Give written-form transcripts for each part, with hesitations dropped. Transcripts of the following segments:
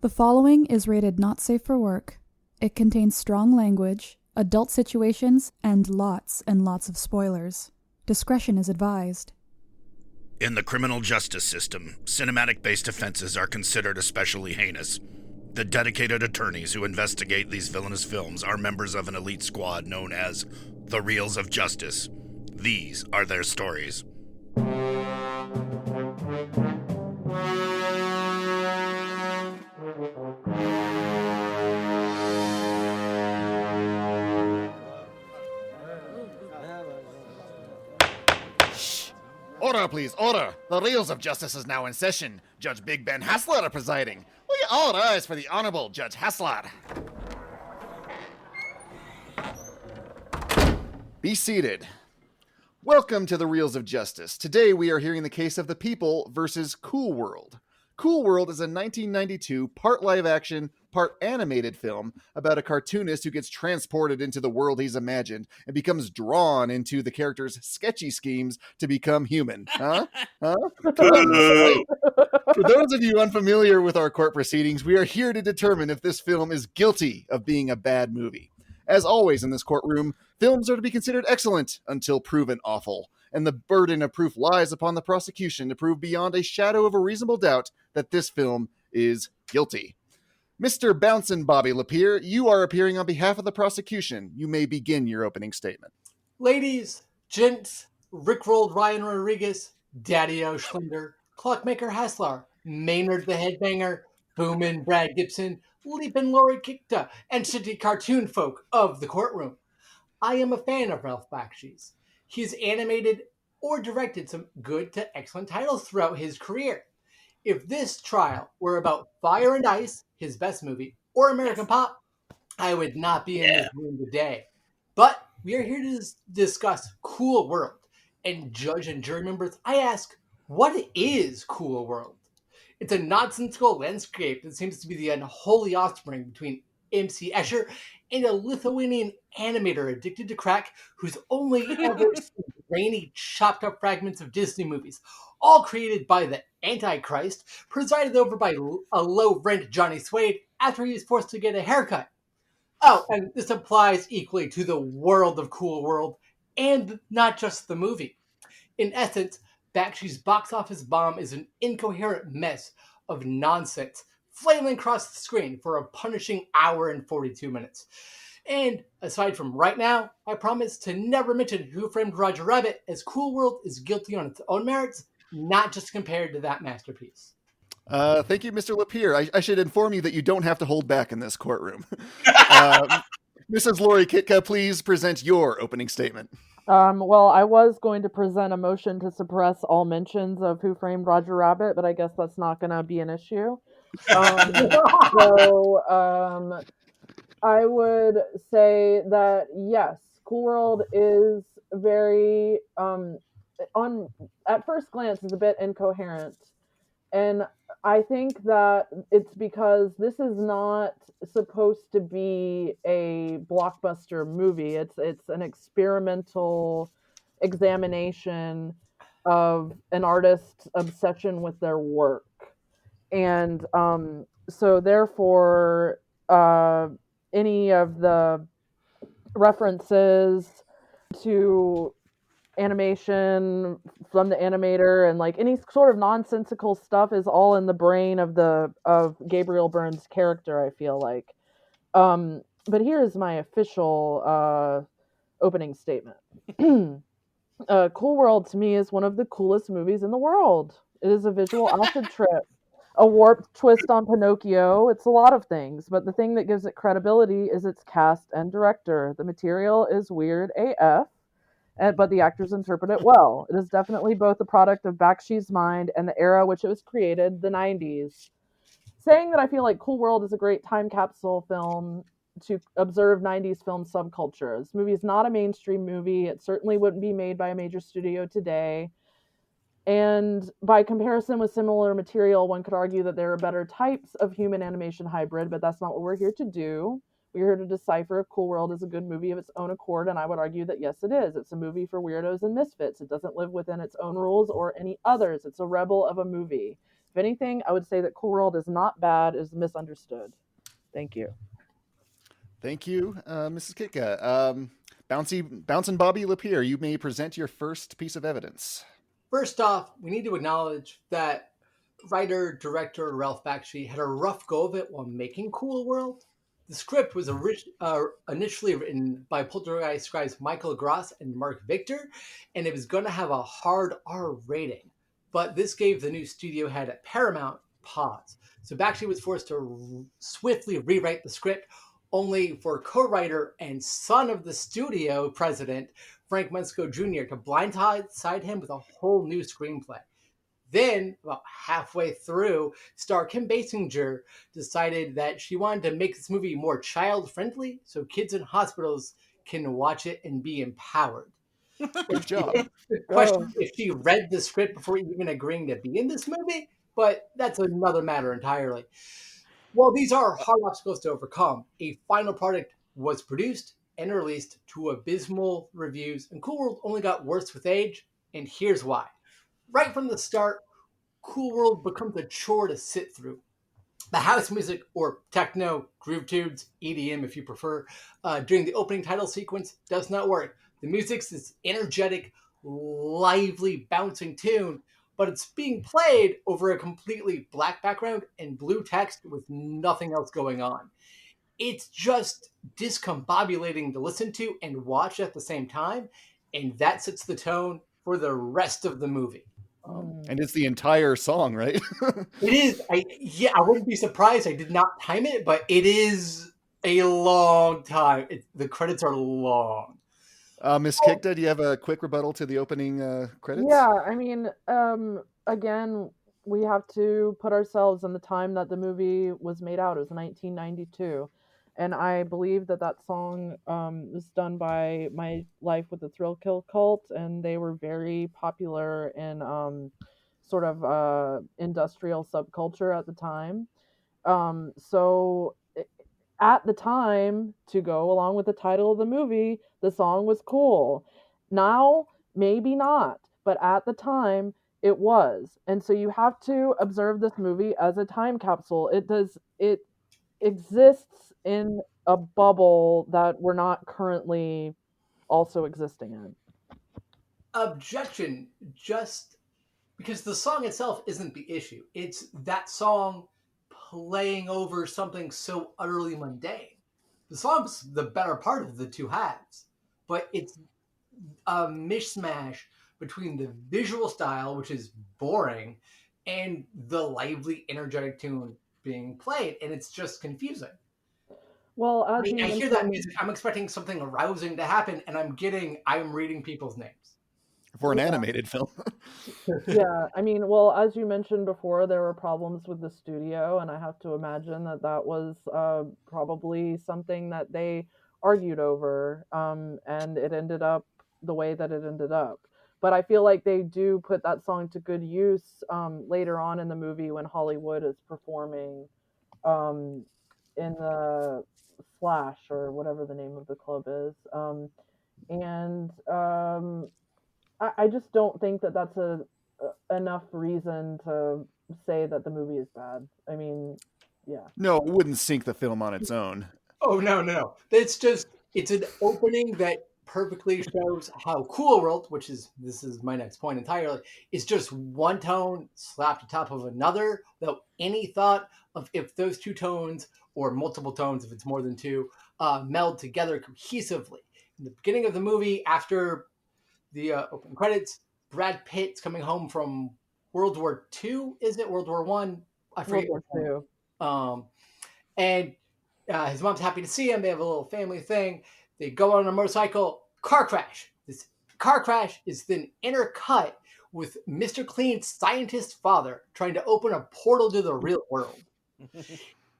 The following is rated not safe for work. It contains strong language, adult situations, and lots of spoilers. Discretion is advised. In the criminal justice system, cinematic-based offenses are considered especially heinous. The dedicated attorneys who investigate these villainous films are members of an elite squad known as the Reels of Justice. These are their stories. Order, please, order. The Reels of Justice is now in session. Judge Big Ben Haslar presiding. Will you all rise for the Honorable Judge Haslar? Be seated. Welcome to the Reels of Justice. Today we are hearing the case of The People versus Cool World. Cool World is a 1992 part live-action, part animated film about a cartoonist who gets transported into the world he's imagined and becomes drawn into the character's sketchy schemes to become human. For those of you unfamiliar with our court proceedings, we are here to determine if this film is guilty of being a bad movie. As always in this courtroom, films are to be considered excellent until proven awful, and the burden of proof lies upon the prosecution to prove beyond a shadow of a reasonable doubt that this film is guilty. Mr. Bouncin' Bobby LePire, you are appearing on behalf of the prosecution. You may begin your opening statement. Ladies, gents, Rickrolled Ryan Rodriguez, Daddy-O Schlender, Clockmaker Haslar, Maynard the Headbanger, Boomin' Brad Gibson, Leapin' Lorry Kikta, and city cartoon folk of the courtroom. I am a fan of Ralph Bakshi's. He's animated or directed some good to excellent titles throughout his career. If this trial were about Fire and Ice, his best movie, or American Pop, I would not be in this room today. But we are here to discuss Cool World. And judge and jury members, I ask, what is Cool World? It's a nonsensical landscape that seems to be the unholy offspring between MC Escher and a Lithuanian animator addicted to crack who's only ever seen grainy, chopped-up fragments of Disney movies, all created by the Antichrist, presided over by a low-rent Johnny Suede after he was forced to get a haircut. Oh, and this applies equally to the world of Cool World, and not just the movie. In essence, Bakshi's box office bomb is an incoherent mess of nonsense flailing across the screen for a punishing hour and 42 minutes. And aside from right now, I promise to never mention Who Framed Roger Rabbit, as Cool World is guilty on its own merits, not just compared to that masterpiece. Thank you, Mr. LePire. I should inform you that you don't have to hold back in this courtroom. Mrs. Lorry Kikta, please present your opening statement. Well, I was going to present a motion to suppress all mentions of Who Framed Roger Rabbit, but I guess that's not going to be an issue. I would say that, yes, Cool World is very, at first glance, is a bit incoherent. And I think that it's because this is not supposed to be a blockbuster movie. It's an experimental examination of an artist's obsession with their work. And so therefore, any of the references to animation from the animator and like any sort of nonsensical stuff is all in the brain of Gabriel Byrne's character, I feel like. But here's my official opening statement. Cool World to me is one of the coolest movies in the world. It is a visual acid trip, a warped twist on Pinocchio. It's a lot of things, but the thing that gives it credibility is its cast and director. The material is weird AF, but the actors interpret it well. It is definitely both a product of Bakshi's mind and the era which it was created, the 90s. Saying that I feel like Cool World is a great time capsule film to observe 90s film subculture. This movie is not a mainstream movie. It certainly wouldn't be made by a major studio today. And by comparison with similar material, one could argue that there are better types of human animation hybrid, but that's not what we're here to do. We're here to decipher if Cool World is a good movie of its own accord, and I would argue that yes, it is. It's a movie for weirdos and misfits. It doesn't live within its own rules or any others. It's a rebel of a movie. If If anything, I would say that Cool World is not bad, is misunderstood. Thank you. Thank you, Mrs. Kitka. Bouncing Bobby LePire, you may present your first piece of evidence. First off, we need to acknowledge that writer-director Ralph Bakshi had a rough go of it while making Cool World. The script was initially written by Poltergeist scribes Michael Gross and Mark Victor, and it was going to have a hard R rating. But this gave the new studio head at Paramount pause. So Bakshi was forced to swiftly rewrite the script, only for co-writer and son of the studio president, Frank Musco Jr., to blindside him with a whole new screenplay. Then, about halfway through, star Kim Basinger decided that she wanted to make this movie more child-friendly so kids in hospitals can watch it and be empowered. Good job. The question if she read the script before even agreeing to be in this movie, but that's another matter entirely. While these are hard obstacles to overcome, a final product was produced and released to abysmal reviews, and Cool World only got worse with age, and here's why. Right from the start, Cool World becomes a chore to sit through. The house music, or techno, groove tunes, EDM if you prefer, during the opening title sequence does not work. The music's this energetic, lively, bouncing tune, but it's being played over a completely black background and blue text with nothing else going on. It's just discombobulating to listen to and watch at the same time, and that sets the tone for the rest of the movie. And it's the entire song, right? It is. I wouldn't be surprised. I did not time it, but it is a long time. The credits are long. Miss Kikta, do you have a quick rebuttal to the opening credits? Yeah, I mean, again, we have to put ourselves in the time that the movie was made out. It was 1992. And I believe that song was done by My Life with the Thrill Kill Cult, and they were very popular in sort of industrial subculture at the time. So at the time, to go along with the title of the movie, the song was cool. Now, maybe not, but at the time, it was. And so you have to observe this movie as a time capsule. It exists in a bubble that we're not currently also existing in. Objection, just because the song itself isn't the issue. It's that song playing over something so utterly mundane. The song's the better part of the two halves, but it's a mishmash between the visual style, which is boring, and the lively, energetic tune being played, and it's just confusing. Well, I hear that music, I'm expecting something arousing to happen, and I'm reading people's names. For an animated film. Yeah, I mean, well, as you mentioned before, there were problems with the studio, and I have to imagine that was probably something that they argued over, and it ended up the way that it ended up. But I feel like they do put that song to good use later on in the movie when Hollywood is performing in the Flash, or whatever the name of the club is. I just don't think that that's enough reason to say that the movie is bad. I mean, yeah. No, it wouldn't sink the film on its own. Oh, no. It's an opening that perfectly shows how Cool World, this is my next point entirely, is just one tone slapped on top of another without any thought of if those two tones, or multiple tones if it's more than two, meld together cohesively. In the beginning of the movie, after the open credits, Brad Pitt's coming home from World War II. Is it World War One? I forget. World War II. And his mom's happy to see him. They have a little family thing. They go on a motorcycle. Car crash. This car crash is then intercut with Mr. Clean's scientist father trying to open a portal to the real world.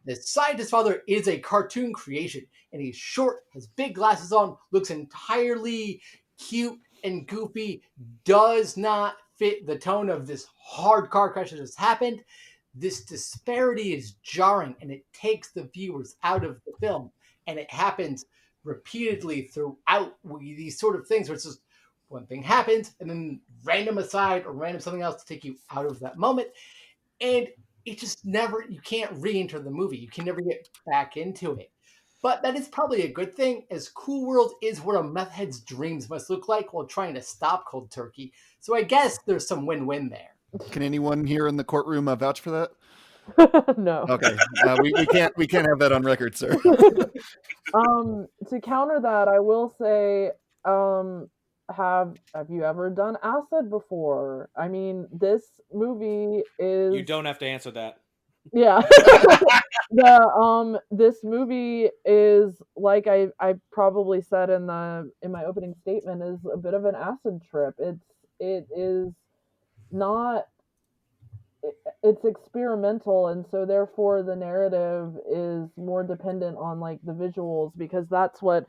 The scientist father is a cartoon creation, and he's short, has big glasses on, looks entirely cute and goofy, does not fit the tone of this hard car crash that has happened. This disparity is jarring, and it takes the viewers out of the film, and it happens repeatedly throughout these sort of things where it's just one thing happens and then random aside or random something else to take you out of that moment. And it just never, you can't re-enter the movie. You can never get back into it. But that is probably a good thing, as Cool World is what a meth head's dreams must look like while trying to stop cold turkey. So I guess there's some win-win there. Can anyone here in the courtroom vouch for that? No. Okay, we can't have that on record, sir. To counter that, I will say, have you ever done acid before? I mean, this movie is. You don't have to answer that. Yeah. This movie is, like I probably said in my opening statement, is a bit of an acid trip. It is not. It's experimental, and so therefore the narrative is more dependent on like the visuals, because that's what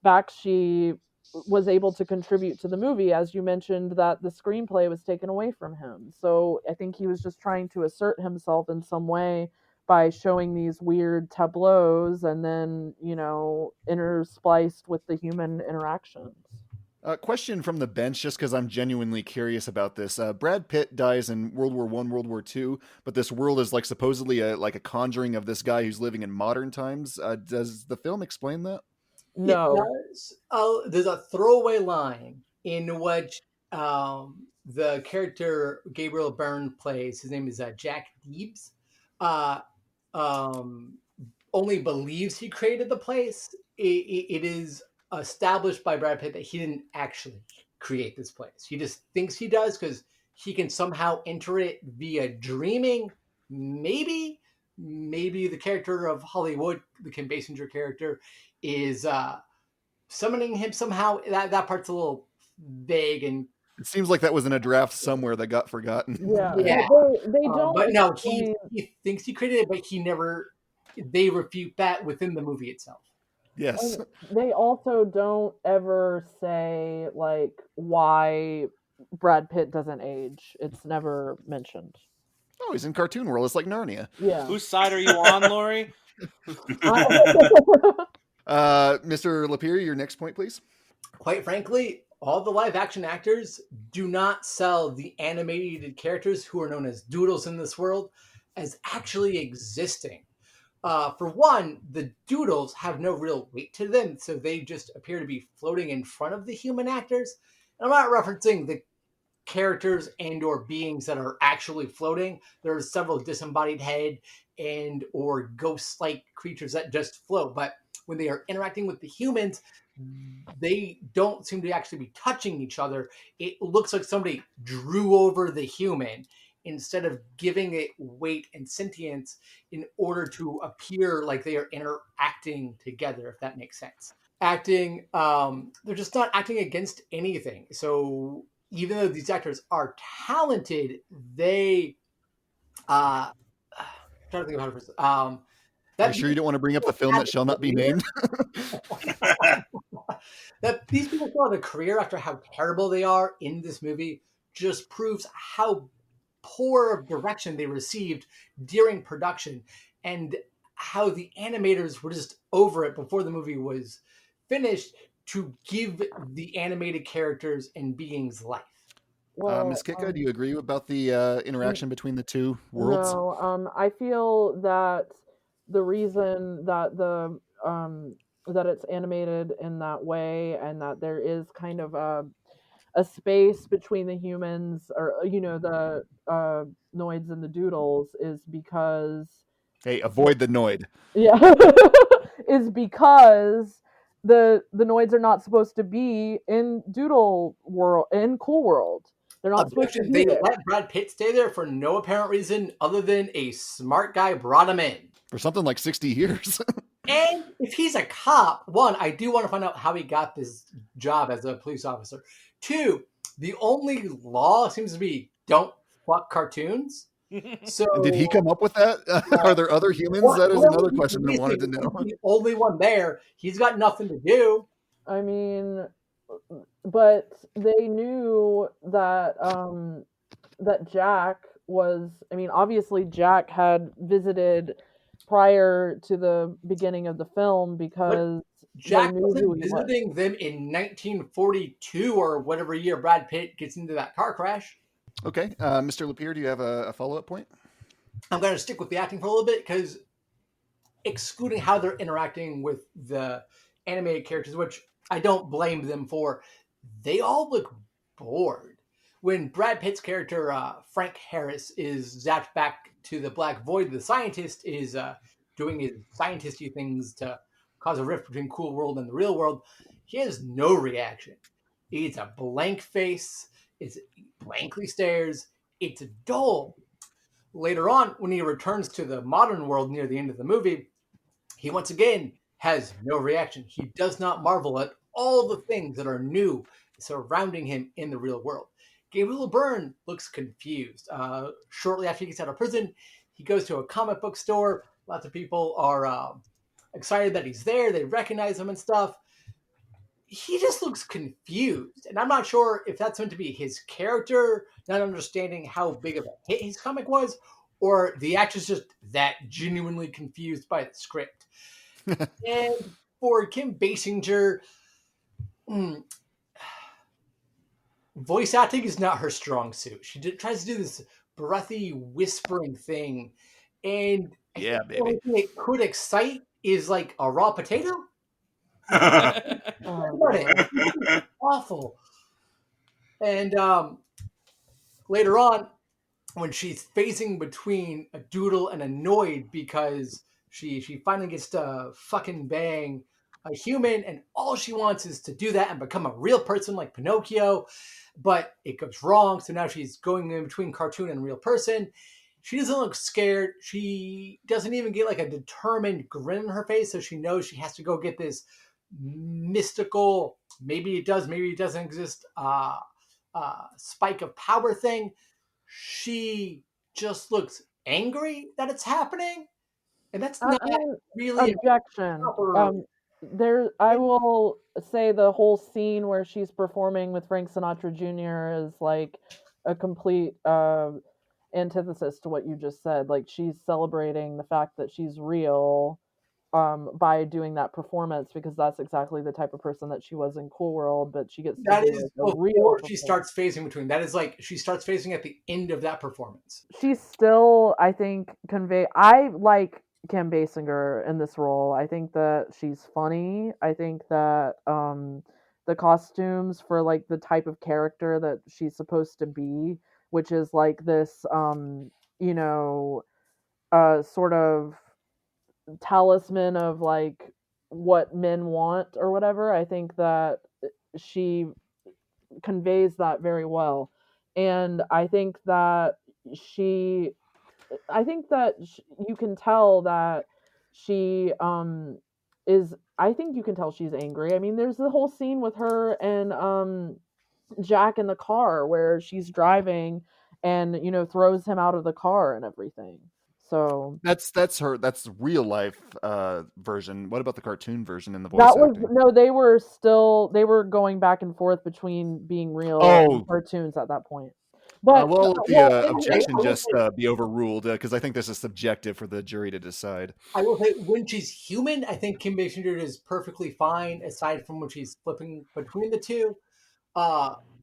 Bakshi was able to contribute to the movie. As you mentioned, that the screenplay was taken away from him, so I think he was just trying to assert himself in some way by showing these weird tableaus and then, interspliced with the human interactions. Question from the bench, just because I'm genuinely curious about this. Brad Pitt dies in World War I, World War II, but this world is like supposedly a conjuring of this guy who's living in modern times. Does the film explain that? No. It does. There's a throwaway line in which the character Gabriel Byrne plays, his name is Jack Deebs, only believes he created the place. It is established by Brad Pitt that he didn't actually create this place. He just thinks he does because he can somehow enter it via dreaming. Maybe the character of Hollywood, the Kim Basinger character, is summoning him somehow. That part's a little vague, and it seems like that was in a draft somewhere that got forgotten. Yeah. They don't. But no, he thinks he created it, but he never. They refute that within the movie itself. Yes. And they also don't ever say like why Brad Pitt doesn't age. It's never mentioned. Oh, he's in cartoon world. It's like Narnia. Yeah. Whose side are you on, Lori? Mr. LePire, your next point, please. Quite frankly, all the live action actors do not sell the animated characters who are known as doodles in this world as actually existing. For one, the doodles have no real weight to them, so they just appear to be floating in front of the human actors. And I'm not referencing the characters and or beings that are actually floating. There are several disembodied head and or ghost-like creatures that just float, but when they are interacting with the humans, they don't seem to actually be touching each other. It looks like somebody drew over the human instead of giving it weight and sentience in order to appear like they are interacting together, if that makes sense. Acting, they're just not acting against anything. So even though these actors are talented, they, I'm trying to think of how to phrase it. Are you sure you don't want to bring up the film that shall not be named? That these people still have a career after how terrible they are in this movie just proves how poor of direction they received during production and how the animators were just over it before the movie was finished to give the animated characters and beings life. Well, Ms. Kikta, do you agree about the interaction between the two worlds? No, I feel that the reason that that it's animated in that way and that there is kind of a space between the humans or the noids and the doodles is because avoid the noid. Yeah. Is because the noids are not supposed to be in doodle world, in Cool World. They're not supposed to be They there. let Brad Pitt stay there for no apparent reason other than a smart guy brought him in. For something like 60 years. And if he's a cop, one, I do want to find out how he got this job as a police officer. Two, the only law seems to be don't fuck cartoons. So did he come up with that? Are there other humans? That is another question I wanted to know. He's the only one there. He's got nothing to do. I mean, but they knew that that Jack was. I mean, obviously Jack had visited prior to the beginning of the film because Jack wasn't visiting them in 1942 or whatever year Brad Pitt gets into that car crash. Okay. Mr. LePire, do you have a follow-up point? I'm going to stick with the acting for a little bit because excluding how they're interacting with the animated characters, which I don't blame them for, they all look bored. When Brad Pitt's character, Frank Harris, is zapped back to the Black Void, the scientist is doing his scientisty things to cause a rift between Cool World and the real world. He has no reaction. It's a blank face. It's blankly stares. It's dull. Later on, when he returns to the modern world near the end of the movie, he once again has no reaction. He does not marvel at all the things that are new surrounding him in the real world. Gabriel Byrne looks confused. Shortly after he gets out of prison, he goes to a comic book store. Lots of people are excited that he's there. They recognize him and stuff. He just looks confused. And I'm not sure if that's meant to be his character, not understanding how big of a hit his comic was, or the actor's just that genuinely confused by the script. And for Kim Basinger, voice acting is not her strong suit. She tries to do this breathy, whispering thing. And Yeah, the only thing it could excite is like a raw potato. It's awful. And later on, when she's phasing between a doodle and annoyed because she finally gets to fucking bang a human, and all she wants is to do that and become a real person like Pinocchio, but it goes wrong. So now she's going in between cartoon and real person. She doesn't look scared. She doesn't even get like a determined grin on her face, so she knows she has to go get this mystical, maybe it does, maybe it doesn't exist, spike of power thing. She just looks angry that it's happening, and that's not really objection. I will say the whole scene where she's performing with Frank Sinatra Jr. is like a complete antithesis to what you just said. Like, she's celebrating the fact that she's real by doing that performance, because that's exactly the type of person that she was in Cool World, but she gets that to is do, like, a real before she starts phasing between. That is like she starts phasing at the end of that performance. She's still, I think, I like Kim Basinger in this role. I think that she's funny. I think that the costumes for like the type of character that she's supposed to be, which is like this sort of talisman of like what men want or whatever, I think that she conveys that very well. And I think that you can tell that she is I think you can tell she's angry. I mean, there's the whole scene with her and Jack in the car where she's driving and throws him out of the car and everything. So that's the real life version. What about the cartoon version in the voice that was acting? no, they were going back and forth between being real and cartoons at that point. But well, the objection just be overruled, because I think this is subjective for the jury to decide. I will say, when she's human, I think Kim Basinger is perfectly fine, aside from when she's flipping between the two.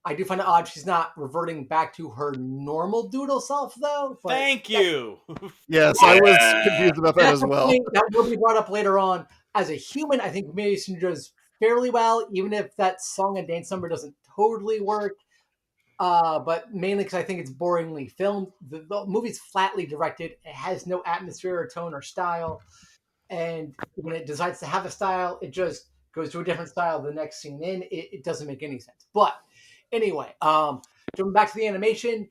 I do find it odd she's not reverting back to her normal doodle self, though. But Thank you. Yes, I was confused about that as well. That will be brought up later on. As a human, I think Mason does fairly well, even if that song and dance number doesn't totally work. But mainly because I think it's boringly filmed. The movie's flatly directed. It has no atmosphere or tone or style. And when it decides to have a style, it just goes to a different style the next scene in. It doesn't make any sense. But anyway, jumping back to the animation,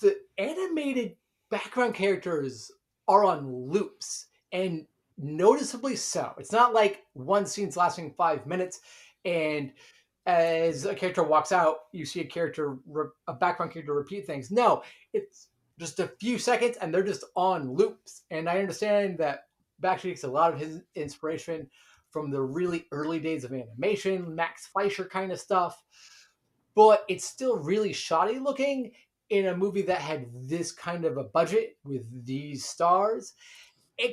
the animated background characters are on loops, and noticeably so. It's not like one scene's lasting 5 minutes, and as a character walks out, you see a background character repeat things. No, it's just a few seconds, and they're just on loops. And I understand that Bakshi takes a lot of his inspiration from the really early days of animation, Max Fleischer kind of stuff, but it's still really shoddy looking in a movie that had this kind of a budget with these stars.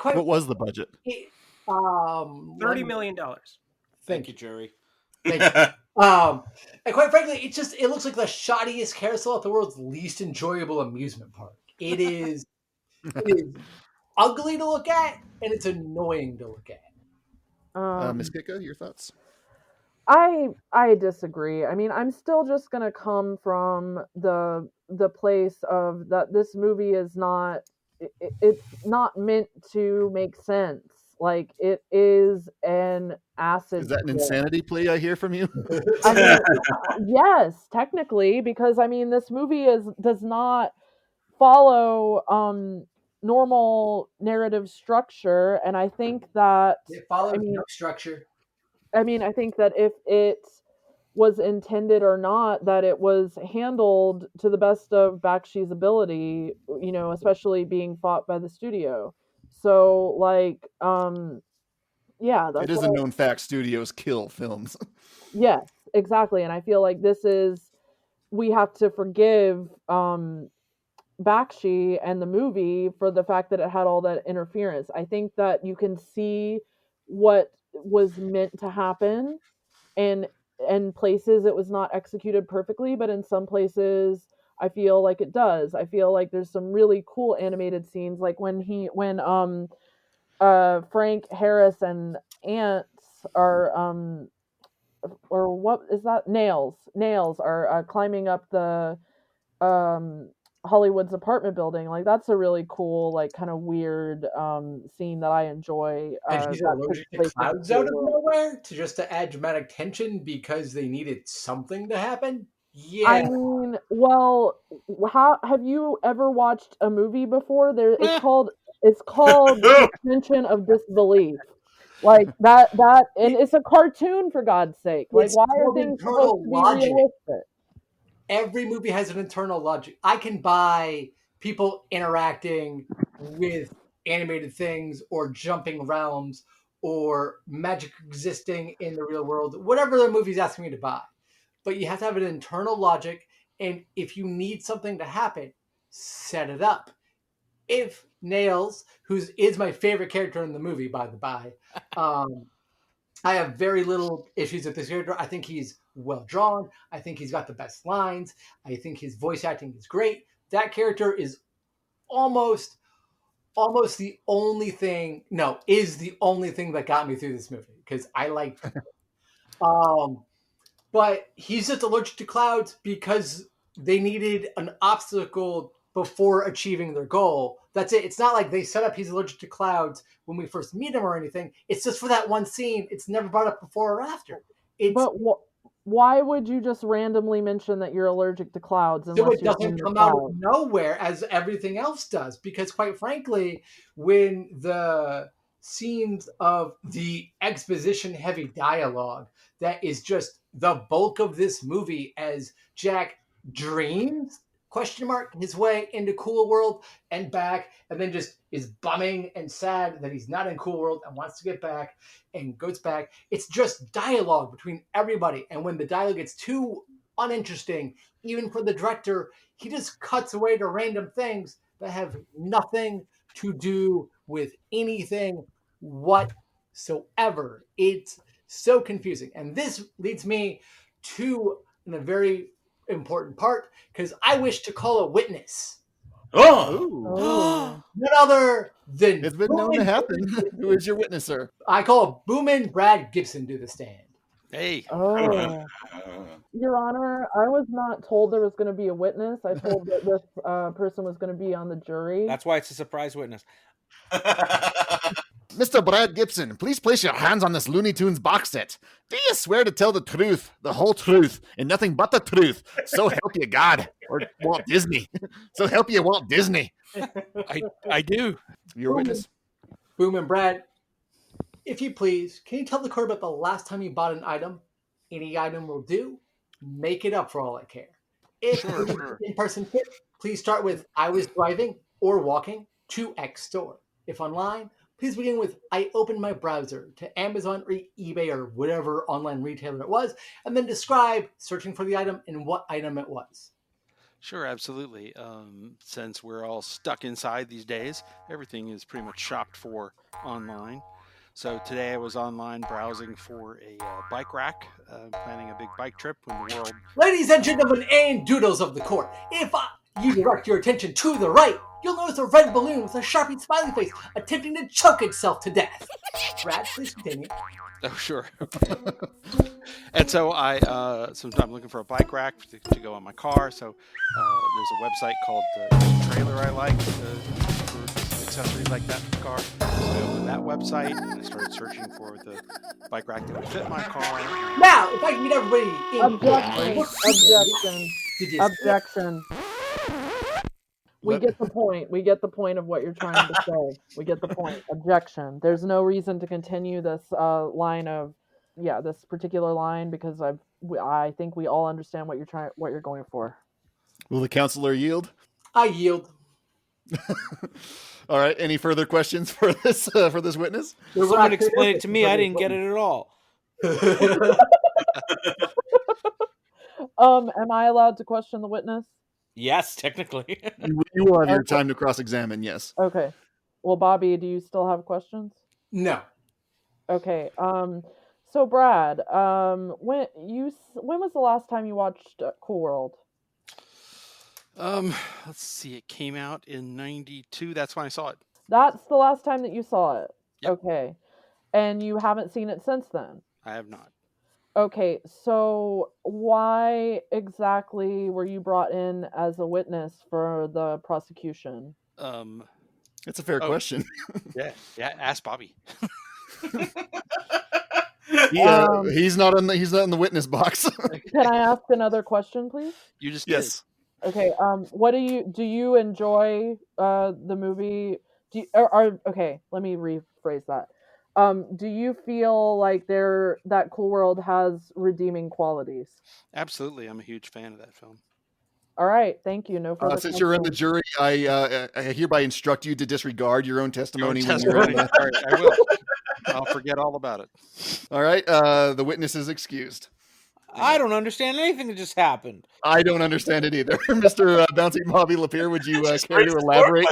What was the budget? $30 million. Thank you, jury. Thank you. And quite frankly, it looks like the shoddiest carousel at the world's least enjoyable amusement park. It is It is ugly to look at, and it's annoying to look at. Ms. Kikta, your thoughts? I disagree. I mean, I'm still just gonna come from the place of that this movie is not it's not meant to make sense. Like it is an acid. Is that an trip. insanity plea I hear from you? I mean, yes, technically, because I mean, this movie does not follow normal narrative structure, and I think that It follows I mean, no structure. I think that if it was intended or not, that it was handled to the best of Bakshi's ability, you know, especially being fought by the studio. So, like, yeah, that's It is what a known fact studios kill films. yes, exactly. And I feel like we have to forgive Bakshi and the movie for the fact that it had all that interference. I think that you can see what was meant to happen, and places it was not executed perfectly, but in some places I feel like it does. I feel like there's some really cool animated scenes, like when Frank Harris and Ants are or what is that, nails are climbing up the um Hollywood's apartment building. Like that's a really cool, like kind of weird scene that I enjoy. And she's That allergic takes to place in the clouds out of real world. nowhere to add dramatic tension because they needed something to happen. Yeah, I mean, well, how have you ever watched a movie before? It's called Suspension of Disbelief. Like that, and it's a cartoon, for God's sake. Like, it's why are called things supposed internal to be logic. realistic? Every movie has an internal logic. I can buy people interacting with animated things or jumping realms or magic existing in the real world, whatever the movie's asking me to buy. But you have to have an internal logic, and if you need something to happen, set it up. If Nails, who is my favorite character in the movie, by the by, I have very little issues with this character. I think he's well drawn. I think he's got the best lines. I think his voice acting is great. That character is almost the only thing. No, is the only thing that got me through this movie because I liked him. But he's just allergic to clouds because they needed an obstacle before achieving their goal. That's it. It's not like they set up he's allergic to clouds when we first meet him or anything. It's just for that one scene. It's never brought up before or after. But why would you just randomly mention that you're allergic to clouds so unless it you're doesn't in the come out of clouds? nowhere as everything else does. Because quite frankly, when the scenes of the exposition heavy dialogue that is just the bulk of this movie as Jack dreams his way into Cool World and back, and then just is bumming and sad that he's not in Cool World and wants to get back and goes back. It's just dialogue between everybody, and when the dialogue gets too uninteresting, even for the director, he just cuts away to random things that have nothing to do with anything whatsoever. It's so confusing. And this leads me to a very important part because I wish to call a witness. Oh. None other than It's been known to happen. Who is your witness, sir? I call Boomin' Brad Gibson to the stand. Hey. Oh. Your Honor, I was not told there was going to be a witness. I told that this person was going to be on the jury. That's why it's a surprise witness. Mr. Brad Gibson, please place your hands on this Looney Tunes box set. Do you swear to tell the truth, the whole truth, and nothing but the truth? So help you God, or Walt Disney. So help you Walt Disney. I do. Your witness. Boomin' Brad, if you please, can you tell the court about the last time you bought an item? Any item will do. Make it up for all I care. If Sure. in-person tip, please start with I was driving or walking to X store. If online, please begin with I opened my browser to Amazon or eBay or whatever online retailer it was, and then describe searching for the item and what item it was. Sure, absolutely. Since we're all stuck inside these days, everything is pretty much shopped for online. So today I was online browsing for a bike rack, planning a big bike trip when the world... Ladies and gentlemen and doodles of the court, if You direct your attention to the right. You'll notice a red balloon with a Sharpie smiley face attempting to choke itself to death. Brad, please continue. Oh, sure. And so I'm looking for a bike rack to go on my car. So there's a website called Trailer I like for accessories like that for the car. So I opened that website and I started searching for the bike rack that would fit my car. Now, if I can get everybody in Objection. We get the point. We get the point of what you're trying to say. We get the point. Objection. There's no reason to continue this line of, this particular line because I think we all understand what you're going for. Will the counselor yield? I yield. All right. Any further questions for this witness? Someone explain it to me. I didn't get it at all. Am I allowed to question the witness? Yes, technically. You will have your time to cross-examine, yes. Okay. Well, Bobby, do you still have questions? No. Okay. So Brad, when was the last time you watched Cool World? Let's see. It came out in '92. That's when I saw it. That's the last time that you saw it? Yep. Okay. And you haven't seen it since then? I have not. Okay, so why exactly were you brought in as a witness for the prosecution? It's a fair question. Yeah. Ask Bobby. He's not in the witness box. Can I ask another question, please? You just yes. did. Okay. What do you enjoy the movie? Okay, let me rephrase that. Do you feel like that Cool World has redeeming qualities? Absolutely. I'm a huge fan of that film. All right. Thank you. No further Since you're in the jury, I hereby instruct you to disregard your own testimony. When you're in All right, I will. I'll forget all about it. All right. The witness is excused. I don't understand anything that just happened. I don't understand it either. Mr. Bouncing Bobby LePire, would you care to elaborate?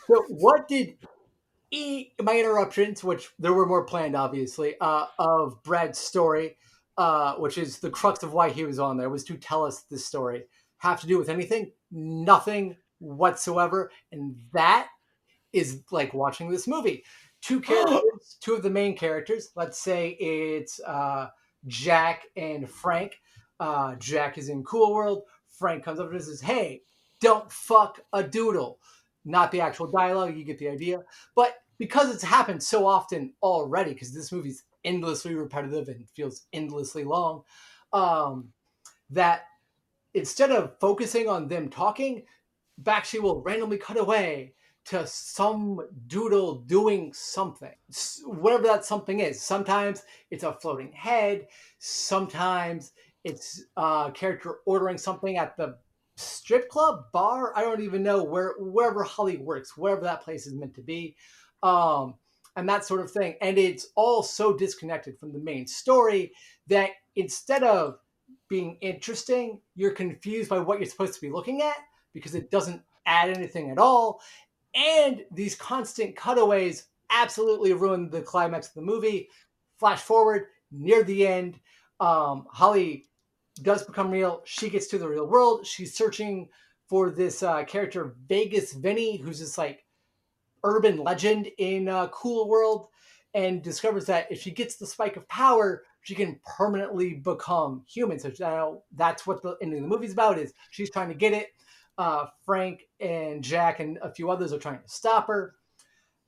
So what did my interruptions, which there were more planned, obviously, of Brad's story, which is the crux of why he was on there, was to tell us this story, have to do with anything? Nothing whatsoever. And that is like watching this movie. Two characters, two of the main characters. Let's say it's Jack and Frank. Jack is in Cool World. Frank comes up and says, "Hey, don't fuck a doodle." Not the actual dialogue, you get the idea. But because it's happened so often already, because this movie's endlessly repetitive and feels endlessly long, that instead of focusing on them talking, Bakshi will randomly cut away to some doodle doing something, whatever that something is. Sometimes it's a floating head. Sometimes it's a character ordering something at the strip club, bar. I don't even know wherever Holly works, wherever that place is meant to be. And that sort of thing. And it's all so disconnected from the main story that instead of being interesting, you're confused by what you're supposed to be looking at because it doesn't add anything at all. And these constant cutaways absolutely ruin the climax of the movie. Flash forward, near the end, Holly does become real. She gets to the real world. She's searching for this character, Vegas Vinny, who's this like urban legend in Cool World, and discovers that if she gets the spike of power, she can permanently become human. So now that's what the ending of the movie's about, is she's trying to get it. Frank and Jack and a few others are trying to stop her.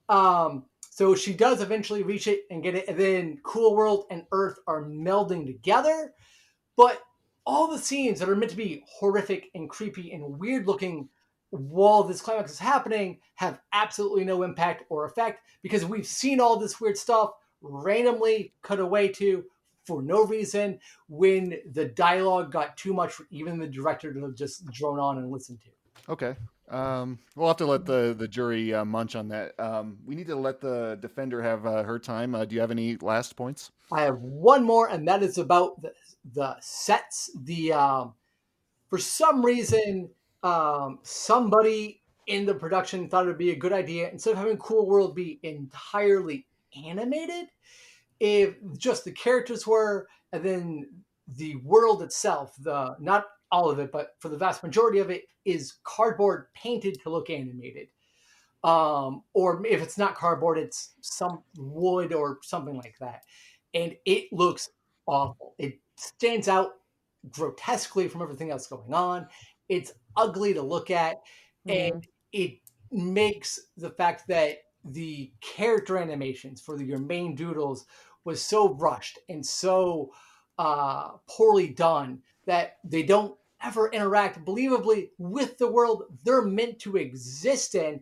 So she does eventually reach it and get it. And then Cool World and Earth are melding together. But all the scenes that are meant to be horrific and creepy and weird looking while this climax is happening have absolutely no impact or effect because we've seen all this weird stuff randomly cut away to for no reason when the dialogue got too much for even the director to just drone on and listen to. Okay. We'll have to let the jury munch on that. We need to let the defender have her time. Do you have any last points? I have one more, and that is about the sets. For some reason, somebody in the production thought it would be a good idea, instead of having Cool World be entirely animated, if just the characters were, and then the world itself, not all of it, but for the vast majority of it, is cardboard painted to look animated. Or if it's not cardboard, it's some wood or something like that. And it looks awful. It stands out grotesquely from everything else going on. It's ugly to look at. And it makes the fact that the character animations for your main doodles was so rushed and so poorly done that they don't ever interact believably with the world they're meant to exist in.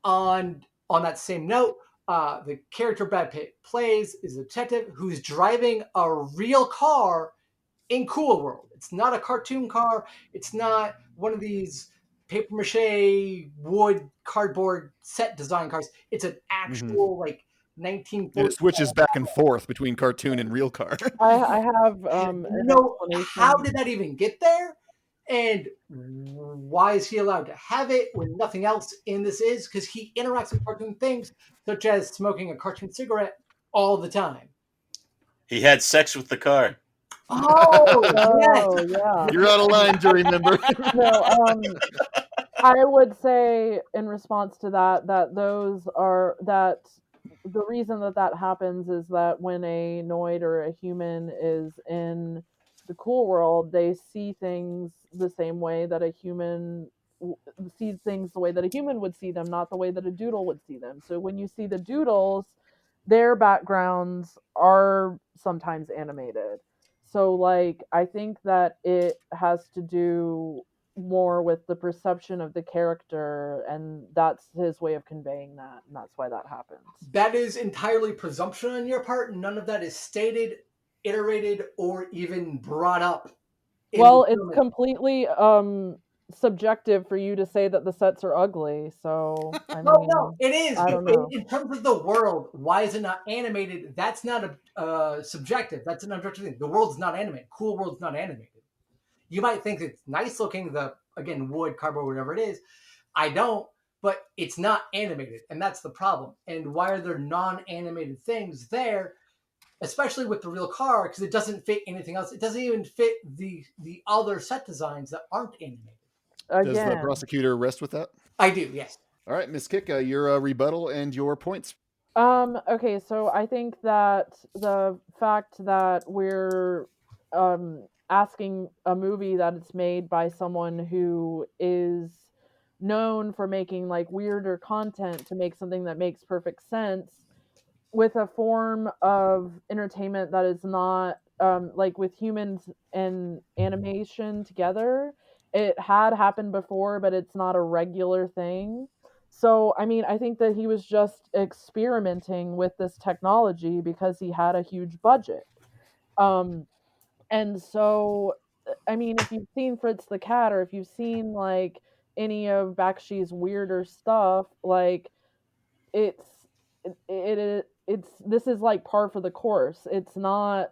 On that same note, the character Brad Pitt plays is a detective who's driving a real car in Cool World. It's not a cartoon car. It's not one of these paper mache wood cardboard set design cars. It's an actual like 1940s. And it switches back and forth between cartoon and real car. I have how did that even get there? And why is he allowed to have it when nothing else in this is? Because he interacts with cartoon things, such as smoking a cartoon cigarette all the time. He had sex with the car. Oh, yeah. You're out of line, jury member. No, I would say in response to that the reason that happens is that when a noid or a human is in the cool world, they see things the same way that a human sees things the way that a human would see them, not the way that a doodle would see them. So when you see the doodles, their backgrounds are sometimes animated. So like I think that it has to do more with the perception of the character, and that's his way of conveying that, and that's why that happens. That is entirely presumption on your part. None of that is stated, iterated, or even brought up. Well, it's completely subjective for you to say that the sets are ugly. So I mean, no, it is. I don't know. In terms of the world, why is it not animated? That's not a subjective. That's an objective thing. The world's not animated. Cool World's not animated. You might think it's nice looking, again, wood, cardboard, whatever it is. I don't, but it's not animated, and that's the problem. And why are there non-animated things there, especially with the real car? Because it doesn't fit anything else. It doesn't even fit the other set designs that aren't animated. Does the prosecutor rest with that? I do, yes. All right, Ms. Kikta, your rebuttal and your points. Okay, so I think that the fact that we're asking a movie that it's made by someone who is known for making like weirder content to make something that makes perfect sense with a form of entertainment that is not like with humans and animation together. It had happened before, but it's not a regular thing. So, I mean, I think that he was just experimenting with this technology because he had a huge budget. And so, I mean, if you've seen Fritz the Cat, or if you've seen like any of Bakshi's weirder stuff, like it's this is like par for the course. It's not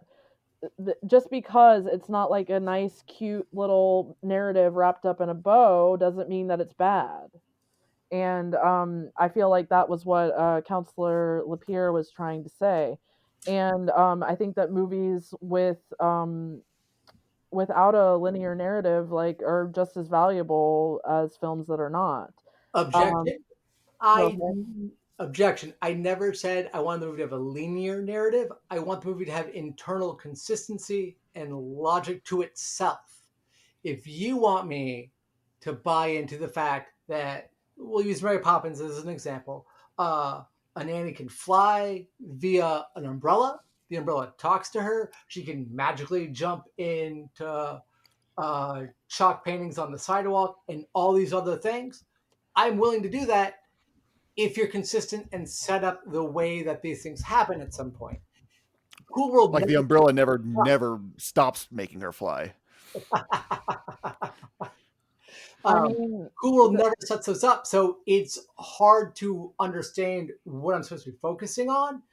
just because it's not like a nice, cute little narrative wrapped up in a bow doesn't mean that it's bad. And I feel like that was what Counselor LePire was trying to say. And I think that movies without a linear narrative like are just as valuable as films that are not. Objection. I never said I want the movie to have a linear narrative. I want the movie to have internal consistency and logic to itself. If you want me to buy into the fact that, we'll use Mary Poppins as an example, a nanny can fly via an umbrella. The umbrella talks to her. She can magically jump into chalk paintings on the sidewalk and all these other things. I'm willing to do that if you're consistent and set up the way that these things happen at some point. Cool World, like the umbrella never stops making her fly. Cool World never sets this up, so it's hard to understand what I'm supposed to be focusing on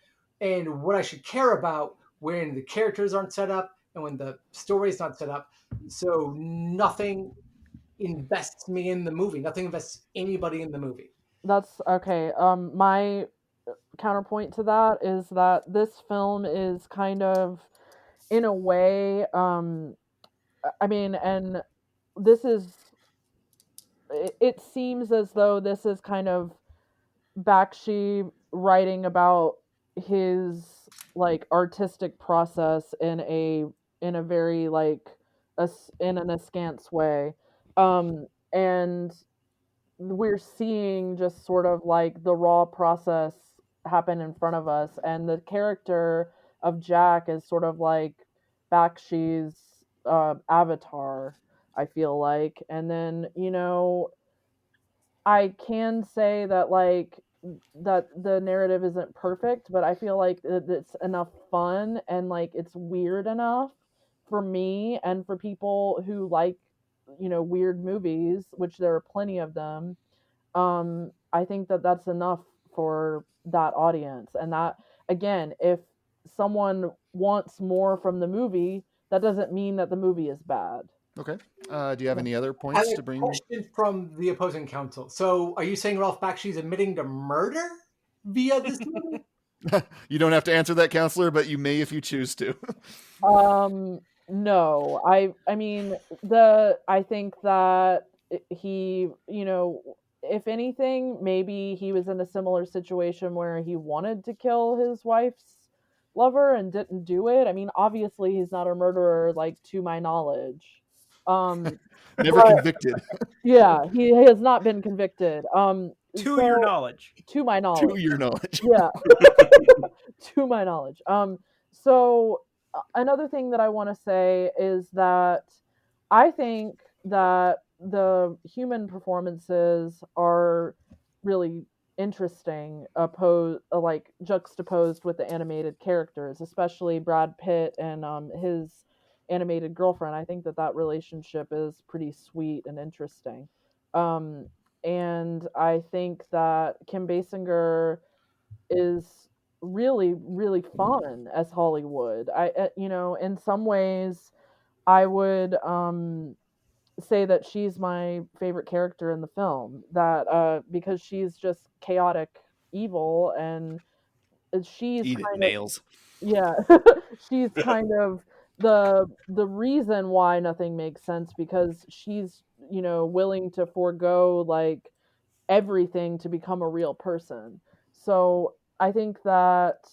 and what I should care about when the characters aren't set up and when the story's not set up. So nothing invests me in the movie. Nothing invests anybody in the movie. That's okay. My counterpoint to that is that this film is kind of, in a way, I mean, and this is, it seems as though this is kind of Bakshi writing about his like artistic process in a very like in an askance way, and we're seeing just sort of like the raw process happen in front of us, and the character of Jack is sort of like Bakshi's avatar, I feel like. And then, I can say that like that the narrative isn't perfect, but I feel like it's enough fun and like it's weird enough for me and for people who like, weird movies, which there are plenty of them. I think that that's enough for that audience. And that, again, if someone wants more from the movie, that doesn't mean that the movie is bad. Okay. Do you have any other I points have to a bring? question from the opposing counsel. So, are you saying Ralph Bakshi is admitting to murder via this movie? You don't have to answer that, counselor, but you may if you choose to. No. I mean, I think that he, if anything, maybe he was in a similar situation where he wanted to kill his wife's lover and didn't do it. I mean, obviously he's not a murderer, like, to my knowledge. Never convicted. Yeah, he has not been convicted. To your knowledge. To my knowledge. To your knowledge. Yeah. To my knowledge. So another thing that I want to say is that I think that the human performances are really interesting, like juxtaposed with the animated characters, especially Brad Pitt and his animated girlfriend. I think that relationship is pretty sweet and interesting. And I think that Kim Basinger is really, really fun as Hollywood. In some ways, I would say that she's my favorite character in the film. Because she's just chaotic evil, and she's Eat it, nails. Yeah, she's kind of the reason why nothing makes sense, because she's willing to forego like everything to become a real person. So I think that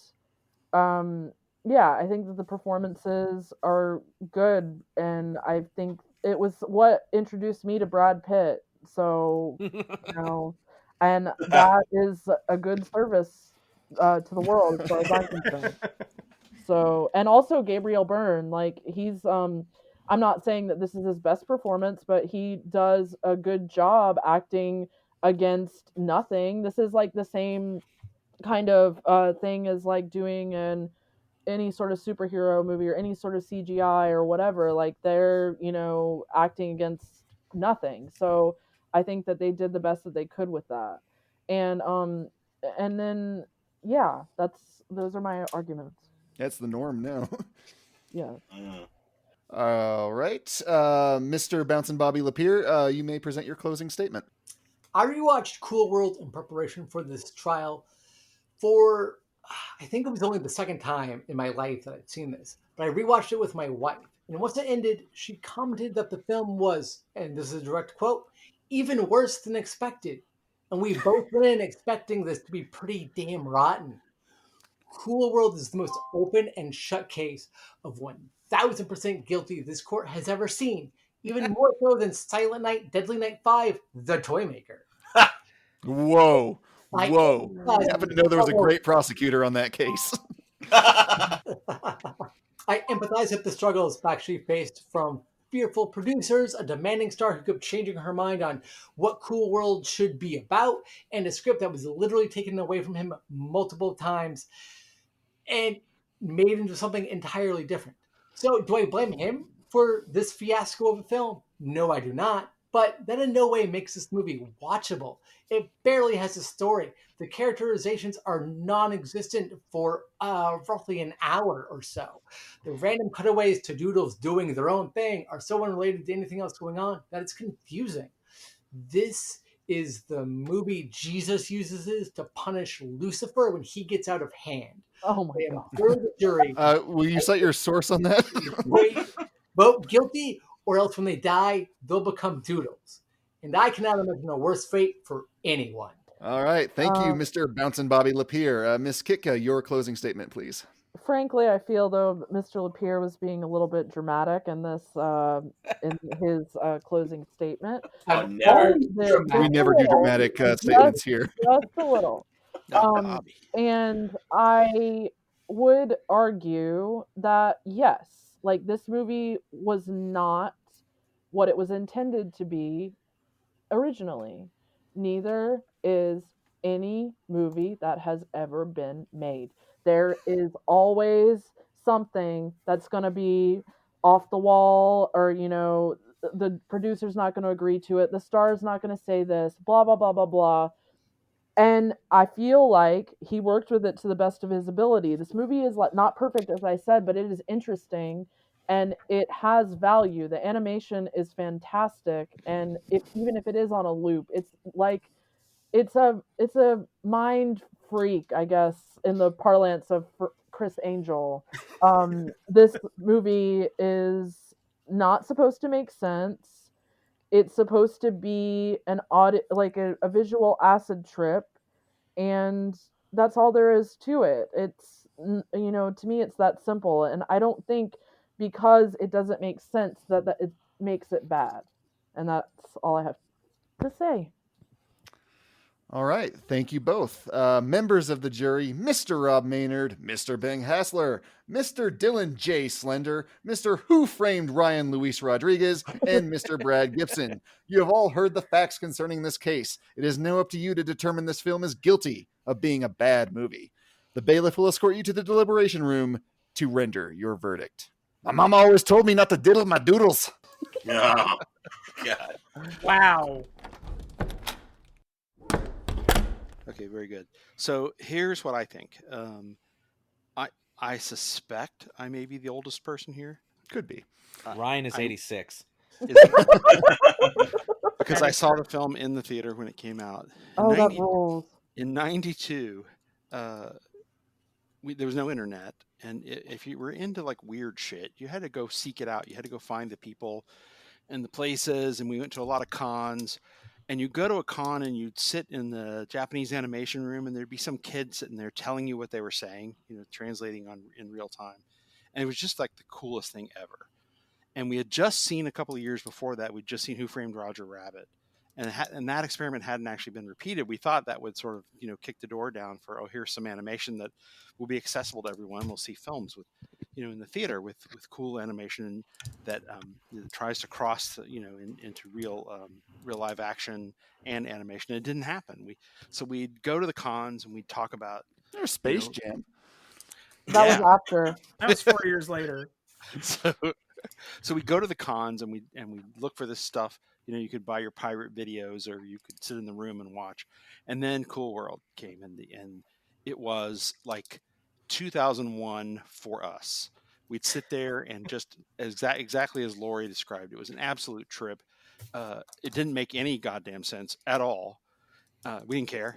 I think that the performances are good, and I think it was what introduced me to Brad Pitt. So and that is a good service to the world as far as I'm concerned. So, and also Gabriel Byrne, like he's I'm not saying that this is his best performance, but he does a good job acting against nothing. This is like the same kind of thing as like doing any sort of superhero movie or any sort of CGI or whatever. Like they're, acting against nothing. So I think that they did the best that they could with that. And then those are my arguments. That's the norm now. Yeah. All right. Mr. Bouncin' Bobby LePire, you may present your closing statement. I rewatched Cool World in preparation for this trial for, I think it was only the second time in my life that I'd seen this, but I rewatched it with my wife. And once it ended, she commented that the film was, and this is a direct quote, even worse than expected. And we both went in expecting this to be pretty damn rotten. Cool World is the most open and shut case of 1,000% guilty this court has ever seen, even more so than Silent Night, Deadly Night 5, The Toymaker. Whoa. I happen to know there was a great prosecutor on that case. I empathize with the struggles Bakshi faced from fearful producers, a demanding star who kept changing her mind on what Cool World should be about, and a script that was literally taken away from him multiple times and made into something entirely different. So do I blame him for this fiasco of a film? No, I do not. But that in no way makes this movie watchable. It barely has a story. The characterizations are non-existent for roughly an hour or so. The random cutaways to doodles doing their own thing are so unrelated to anything else going on that it's confusing. This is the movie Jesus uses to punish Lucifer when he gets out of hand. Oh my God. The jury. Will you cite your source on that? Vote guilty or else when they die, they'll become doodles. And I cannot imagine a worse fate for anyone. All right. Thank you, Mr. Bouncing Bobby LePire. Miss Kitka, your closing statement, please. Frankly, I feel though Mr. LePire was being a little bit dramatic in this in his closing statement. Never. We never do dramatic statements here. Just a little. And I would argue that yes, like this movie was not what it was intended to be originally. Neither is any movie that has ever been made. There is always something that's going to be off the wall, or, you know, the producer's not going to agree to it. The star's not going to say this, blah, blah, blah, blah, blah. And I feel like he worked with it to the best of his ability. This movie is not perfect, as I said, but it is interesting and it has value. The animation is fantastic. And even if it is on a loop, it's like, it's a mind freak, I guess, in the parlance of Chris Angel. This movie is not supposed to make sense. It's supposed to be an like a visual acid trip, and that's all there is to it. It's, you know, to me, it's that simple, and I don't think because it doesn't make sense that it makes it bad, and that's all I have to say. All right. Thank you both. Members of the jury, Mr. Robb Maynard, Mr. Ben Haslar, Mr. Dylan J. Schlender, Mr. Who Framed Ryan Luis Rodriguez, and Mr. Brad Gibson. You have all heard the facts concerning this case. It is now up to you to determine this film is guilty of being a bad movie. The bailiff will escort you to the deliberation room to render your verdict. My mama always told me not to diddle my doodles. Oh, God. Wow. Okay, very good. So here's what I think. I suspect I may be the oldest person here. Could be. Ryan is 86. Because I saw the film in the theater when it came out. Oh, that rules. In 92, there was no internet. And if you were into like weird shit, you had to go seek it out. You had to go find the people and the places. And we went to a lot of cons. And you go to a con and you'd sit in the Japanese animation room and there'd be some kid sitting there telling you what they were saying, you know, translating in real time. And it was just like the coolest thing ever. And we had just seen a couple of years before that, we'd just seen Who Framed Roger Rabbit. And that experiment hadn't actually been repeated. We thought that would sort of, you know, kick the door down for, oh, here's some animation that will be accessible to everyone. We'll see films with, you know, in the theater with cool animation that tries to cross, you know, into real live action and animation. It didn't happen. So we'd go to the cons and we'd talk about Space Jam. That was after. That was 4 years later. So we go to the cons and we look for this stuff. You know, you could buy your pirate videos or you could sit in the room and watch. And then Cool World came and it was like 2001 for us. We'd sit there and just exactly as Lori described, it was an absolute trip. It didn't make any goddamn sense at all. We didn't care.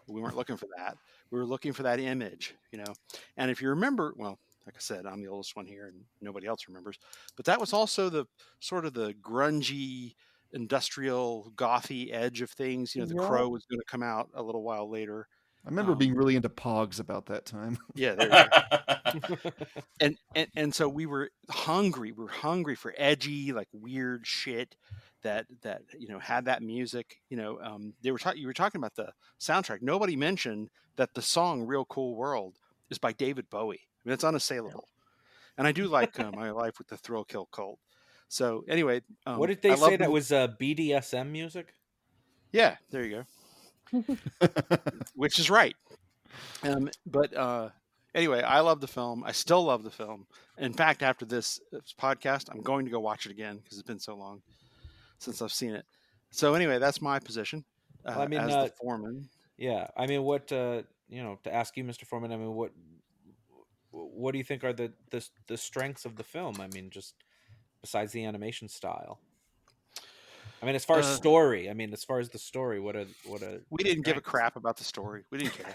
We weren't looking for that. We were looking for that image, you know. And if you remember, well, like I said, I'm the oldest one here and nobody else remembers, but that was also the sort of the grungy, industrial, gothy edge of things. You know, The Crow was going to come out a little while later. I remember being really into Pogs about that time. Yeah, there you go. and so we were hungry. We were hungry for edgy, like weird shit that you know had that music. You know, you were talking about the soundtrack. Nobody mentioned that the song "Real Cool World" is by David Bowie. I mean, it's unassailable. And I do like My Life with the Thrill Kill Cult. So anyway, what did they say that was BDSM music? Yeah, there you go. Which is right. But anyway, I love the film. I still love the film. In fact, after this podcast, I'm going to go watch it again because it's been so long since I've seen it. So anyway, that's my position as the foreman. Yeah, I mean, what you know, to ask you, Mr. Foreman, I mean, what do you think are the strengths of the film? I mean, just besides the animation style. I mean, as far as story, as the story, what a we didn't give a crap about the story. We didn't care.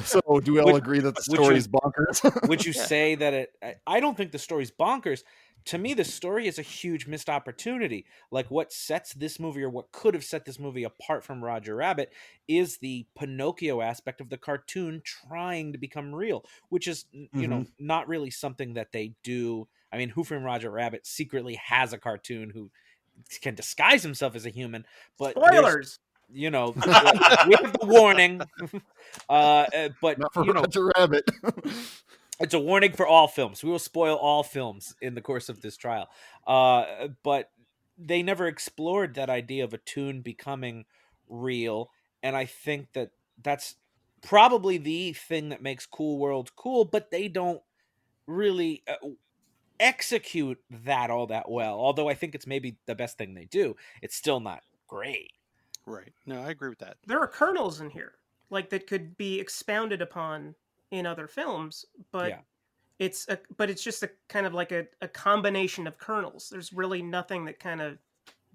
So do we all agree that the story is bonkers? Would you say that I don't think the story's bonkers. to me, the story is a huge missed opportunity. Like, what sets this movie, or what could have set this movie apart from Roger Rabbit, is the Pinocchio aspect of the cartoon trying to become real, which is, you know, not really something that they do. I mean, Who Framed Roger Rabbit secretly has a cartoon who can disguise himself as a human, but Spoilers. You know, we have the warning, but Not for you know, Roger Rabbit. it's a warning for all films. We will spoil all films in the course of this trial. But they never explored that idea of a tune becoming real. And I think that that's probably the thing that makes Cool World cool, but they don't really execute that all that well. Although I think it's maybe the best thing they do. It's still not great. Right. No, I agree with that. There are kernels in here, like, that could be expounded upon in other films, but Yeah. it's just a kind of like a combination of kernels. There's really nothing that kind of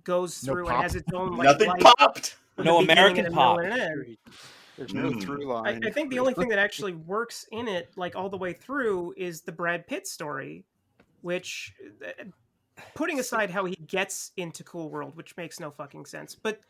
goes No through pop. and has its own like Nothing life popped. with No a beginning American and a middle pop. and an end. There's no through line. I think the only thing that actually works in it, like all the way through, is the Brad Pitt story, which, putting aside how he gets into Cool World, which makes no fucking sense, but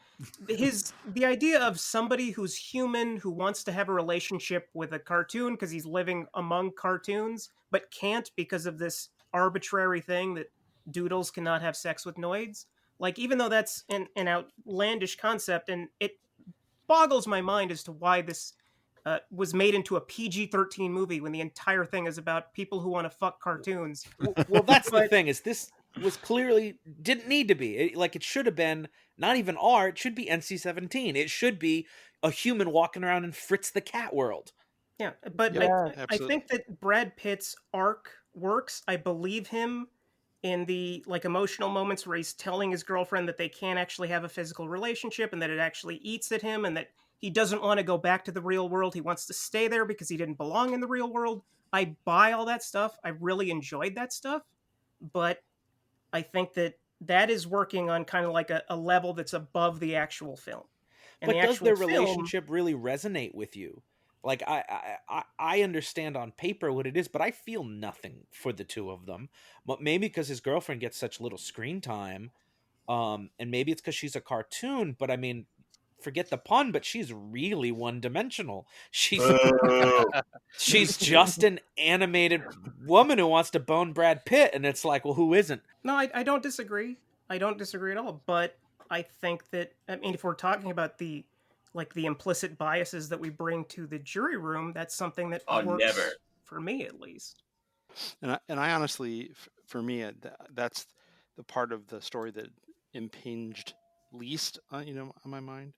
the idea of somebody who's human who wants to have a relationship with a cartoon because he's living among cartoons, but can't because of this arbitrary thing that doodles cannot have sex with noids. Like, even though that's an outlandish concept, and it boggles my mind as to why this was made into a PG-13 movie when the entire thing is about people who want to fuck cartoons. Well, that's the thing, is this was clearly didn't need to be. It should have been not even R, it should be NC-17. It should be a human walking around in Fritz the Cat world. Yeah, but I think that Brad Pitt's arc works. I believe him in the like emotional moments where he's telling his girlfriend that they can't actually have a physical relationship and that it actually eats at him and that he doesn't want to go back to the real world. He wants to stay there because he didn't belong in the real world. I buy all that stuff. I really enjoyed that stuff. But I think that is working on kind of like a level that's above the actual film. And But does their film, relationship really resonate with you? Like, I understand on paper what it is, but I feel nothing for the two of them. But maybe because his girlfriend gets such little screen time, and maybe it's because she's a cartoon. But I mean, forget the pun, but she's really one-dimensional. She's just an animated woman who wants to bone Brad Pitt, and it's like, well, who isn't? No, I don't disagree. I don't disagree at all. But I think that, I mean, if we're talking about the implicit biases that we bring to the jury room, that's something that works never. For me, at least. And I honestly, for me, that's the part of the story that impinged least, on my mind.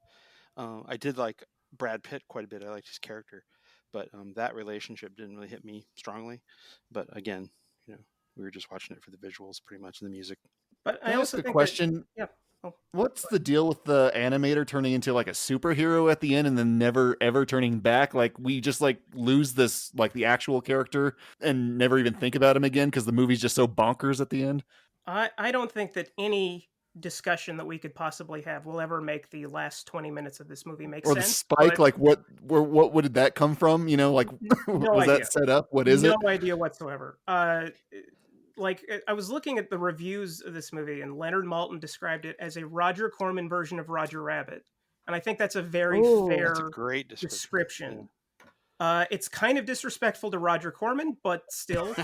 I did like Brad Pitt quite a bit. I liked his character, but that relationship didn't really hit me strongly. But again, we were just watching it for the visuals, pretty much, and the music. But Can I also ask a think question. What's the deal with the animator turning into like a superhero at the end and then never ever turning back? Like, we just like lose this, like, the actual character and never even think about him again because the movie's just so bonkers at the end. I don't think that any discussion that we could possibly have will ever make the last 20 minutes of this movie make or sense. The spike, like what did that come from? Like, no was idea. that set up? What is it? No idea whatsoever. Like, I was looking at the reviews of this movie, and Leonard Maltin described it as a Roger Corman version of Roger Rabbit. And I think that's a very fair That's a great description. It's kind of disrespectful to Roger Corman, but still.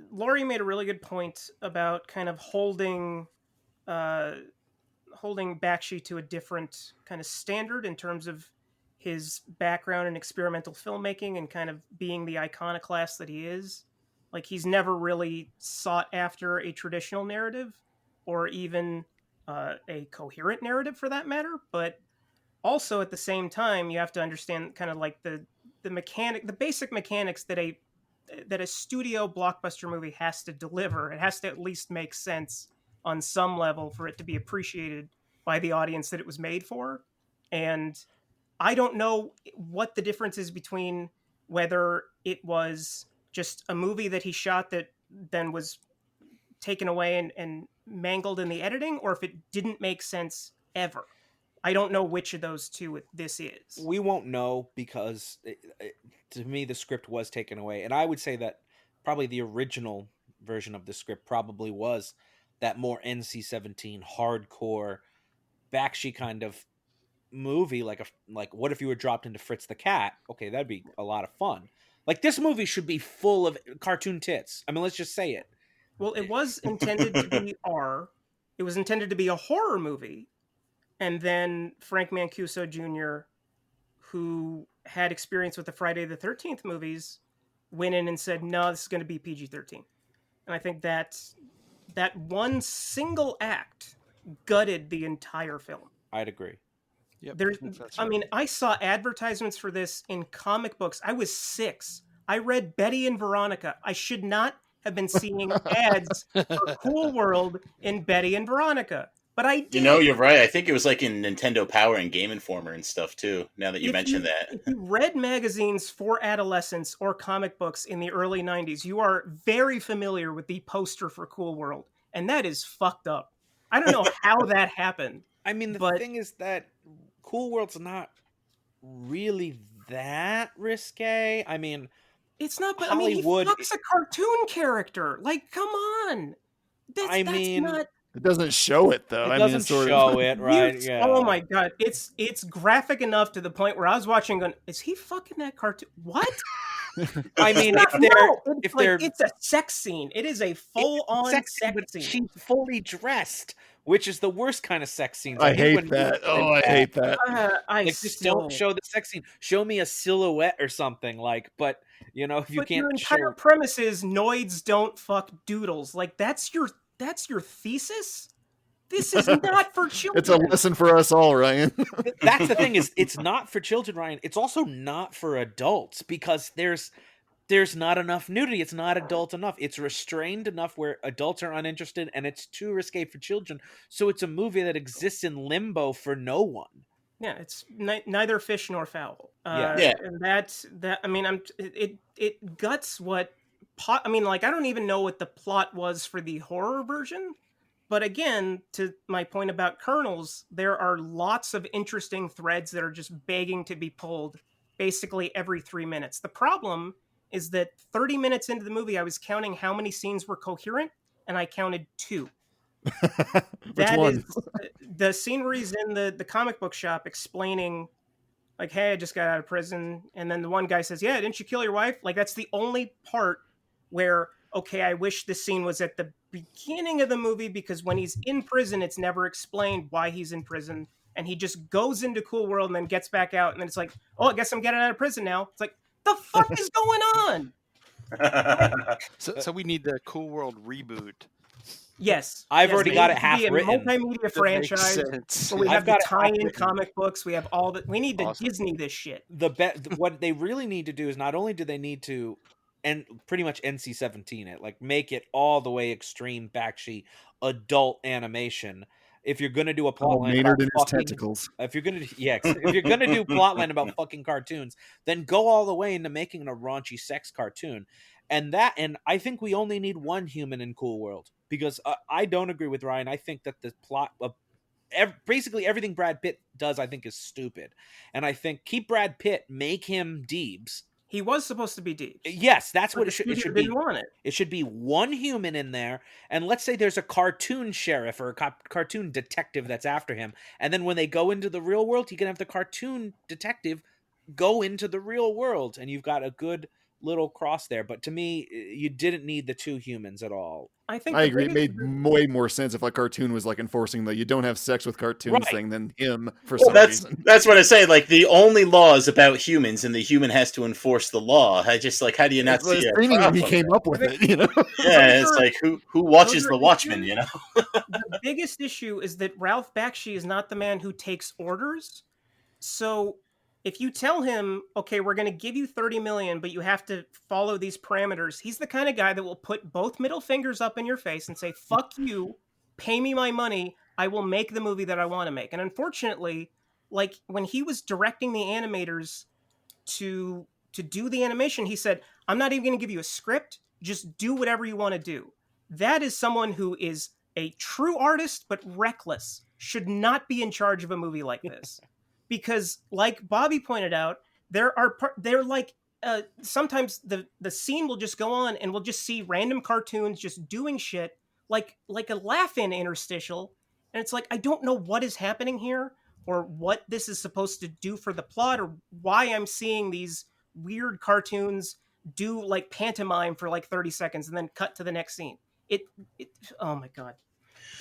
Lorry made a really good point about kind of holding Bakshi to a different kind of standard in terms of his background in experimental filmmaking and kind of being the iconoclast that he is. Like, he's never really sought after a traditional narrative or even a coherent narrative for that matter. But also at the same time, you have to understand kind of like the basic mechanics that a studio blockbuster movie has to deliver. It has to at least make sense on some level for it to be appreciated by the audience that it was made for. And I don't know what the difference is between whether it was just a movie that he shot that then was taken away and mangled in the editing, or if it didn't make sense ever. I don't know which of those two this is. We won't know because, to me, the script was taken away. And I would say that probably the original version of the script probably was that more NC-17 hardcore Bakshi kind of movie, like what if you were dropped into Fritz the Cat? Okay, that'd be a lot of fun. Like, this movie should be full of cartoon tits. I mean, let's just say it. Well, it was intended to be R. It was intended to be a horror movie. And then Frank Mancuso Jr., who had experience with the Friday the 13th movies, went in and said, no, this is going to be PG-13. And I think that one single act gutted the entire film. I'd agree. Yep, I saw advertisements for this in comic books. I was 6. I read Betty and Veronica. I should not have been seeing ads for Cool World in Betty and Veronica. But I did. You know, you're right. I think it was like in Nintendo Power and Game Informer and stuff too, now that you mention that. If you read magazines for adolescents or comic books in the early 90s, you are very familiar with the poster for Cool World. And that is fucked up. I don't know how that happened. I mean, the thing is that Cool World's not really that risque. I mean, it's not, but Hollywood, he fucks a cartoon character. Like, come on. That's not... It doesn't show it, though. It doesn't show it, right? Yeah. Oh my god, it's graphic enough to the point where I was watching going, is he fucking that cartoon? What? I mean, it's a sex scene. It is a full-on sex scene. She's fully dressed, which is the worst kind of sex scenes. I hate that. I hate that. Just don't show the sex scene. Show me a silhouette or something, like. But you know, if you can't. Your entire premise is Noids don't fuck doodles. Like, that's your thesis. This is not for children. It's a lesson for us all, Ryan. That's the thing, is it's not for children, Ryan. It's also not for adults, because there's not enough nudity. It's not adult enough. It's restrained enough where adults are uninterested, and it's too risque for children. So it's a movie that exists in limbo for no one. Yeah, it's neither fish nor fowl. Yeah. And it guts what. I don't even know what the plot was for the horror version. But again, to my point about kernels, there are lots of interesting threads that are just begging to be pulled basically every 3 minutes. The problem is that 30 minutes into the movie, I was counting how many scenes were coherent, and I counted 2. That one? is the scene where he's in the comic book shop explaining, like, hey, I just got out of prison. And then the one guy says, yeah, didn't you kill your wife? Like, that's the only part where, okay, I wish this scene was at the beginning of the movie, because when he's in prison, it's never explained why he's in prison. And he just goes into Cool World and then gets back out. And then it's like, oh, I guess I'm getting out of prison now. It's like, the fuck is going on? So we need the Cool World reboot. Yes. I've already got it half written. A multimedia franchise. So we have the tie-in comic books. We have all that. We need to Disney this shit. What they really need to do is, not only do they need to, and pretty much NC-17 it, like, make it all the way extreme Bakshi adult animation. If you're gonna do a plotline Maynard and his tentacles. if you're gonna do plotline about fucking cartoons, then go all the way into making a raunchy sex cartoon. And I think we only need one human in Cool World, because I don't agree with Ryan. I think that the plot of basically everything Brad Pitt does, I think, is stupid. And I think keep Brad Pitt, make him Deebs. He was supposed to be Deebs. Yes, that's what it should be. Didn't want it. It should be one human in there, and let's say there's a cartoon sheriff or a cartoon detective that's after him, and then when they go into the real world, you can have the cartoon detective go into the real world, and you've got a good little cross there. But to me, you didn't need the 2 humans at all. I agree. It made way more sense if a cartoon was like enforcing the "you don't have sex with cartoons" thing than him for some reason. That's what I say. Like, the only law is about humans, and the human has to enforce the law. I just, like, how do you not see it? He came up with it, you know. Yeah, it's like who watches The Watchmen, you know? The biggest issue is that Ralph Bakshi is not the man who takes orders. So if you tell him, okay, we're going to give you 30 million, but you have to follow these parameters, he's the kind of guy that will put both middle fingers up in your face and say, fuck you, pay me my money, I will make the movie that I want to make. And unfortunately, like, when he was directing the animators to do the animation, he said, I'm not even going to give you a script, just do whatever you want to do. That is someone who is a true artist, but reckless, should not be in charge of a movie like this. Because, like Bobby pointed out, they're like sometimes the scene will just go on and we'll just see random cartoons just doing shit like a laugh-in interstitial, and it's like, I don't know what is happening here or what this is supposed to do for the plot or why I'm seeing these weird cartoons do like pantomime for like 30 seconds and then cut to the next scene. It oh my god.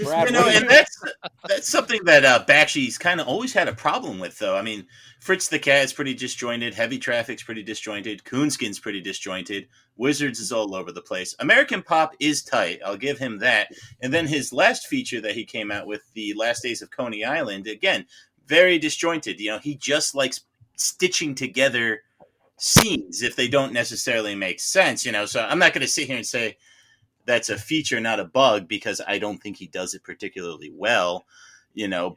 Brad, and that's something that Bakshi's kind of always had a problem with, though. I mean, Fritz the Cat's pretty disjointed, Heavy Traffic's pretty disjointed, Coonskin's pretty disjointed, Wizards is all over the place. American Pop is tight, I'll give him that. And then his last feature that he came out with, The Last Days of Coney Island, again, very disjointed. He just likes stitching together scenes if they don't necessarily make sense. So I'm not going to sit here and say that's a feature, not a bug, because I don't think he does it particularly well,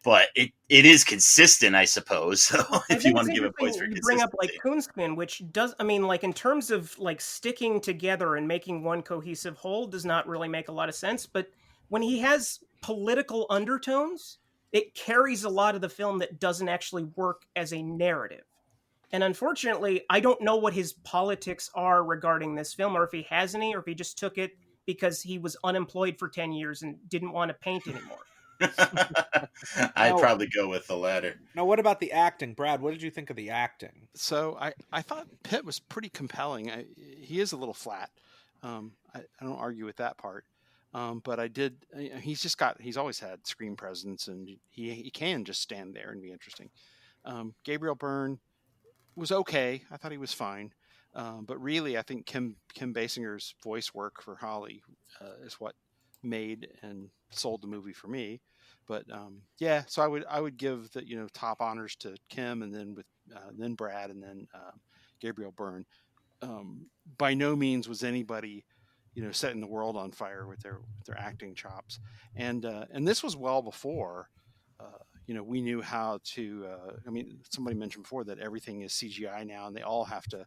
but it is consistent, I suppose. So if you want to give it points for consistency. Bring up like Coonskin, which does, like in terms of like sticking together and making one cohesive whole does not really make a lot of sense. But when he has political undertones, it carries a lot of the film that doesn't actually work as a narrative. And unfortunately, I don't know what his politics are regarding this film, or if he has any, or if he just took it because he was unemployed for 10 years and didn't want to paint anymore. I'd probably go with the latter. Now, what about the acting? Brad, what did you think of the acting? So I thought Pitt was pretty compelling. He is a little flat. I don't argue with that part. But I did. He's always had screen presence, and he can just stand there and be interesting. Gabriel Byrne was okay. I thought he was fine. But really, I think Kim Basinger's voice work for Holly is what made and sold the movie for me. But so I would give the top honors to Kim, and then Brad, and then Gabriel Byrne. By no means was anybody setting the world on fire with their acting chops, and this was well before we knew how to. Somebody mentioned before that everything is CGI now, and they all have to.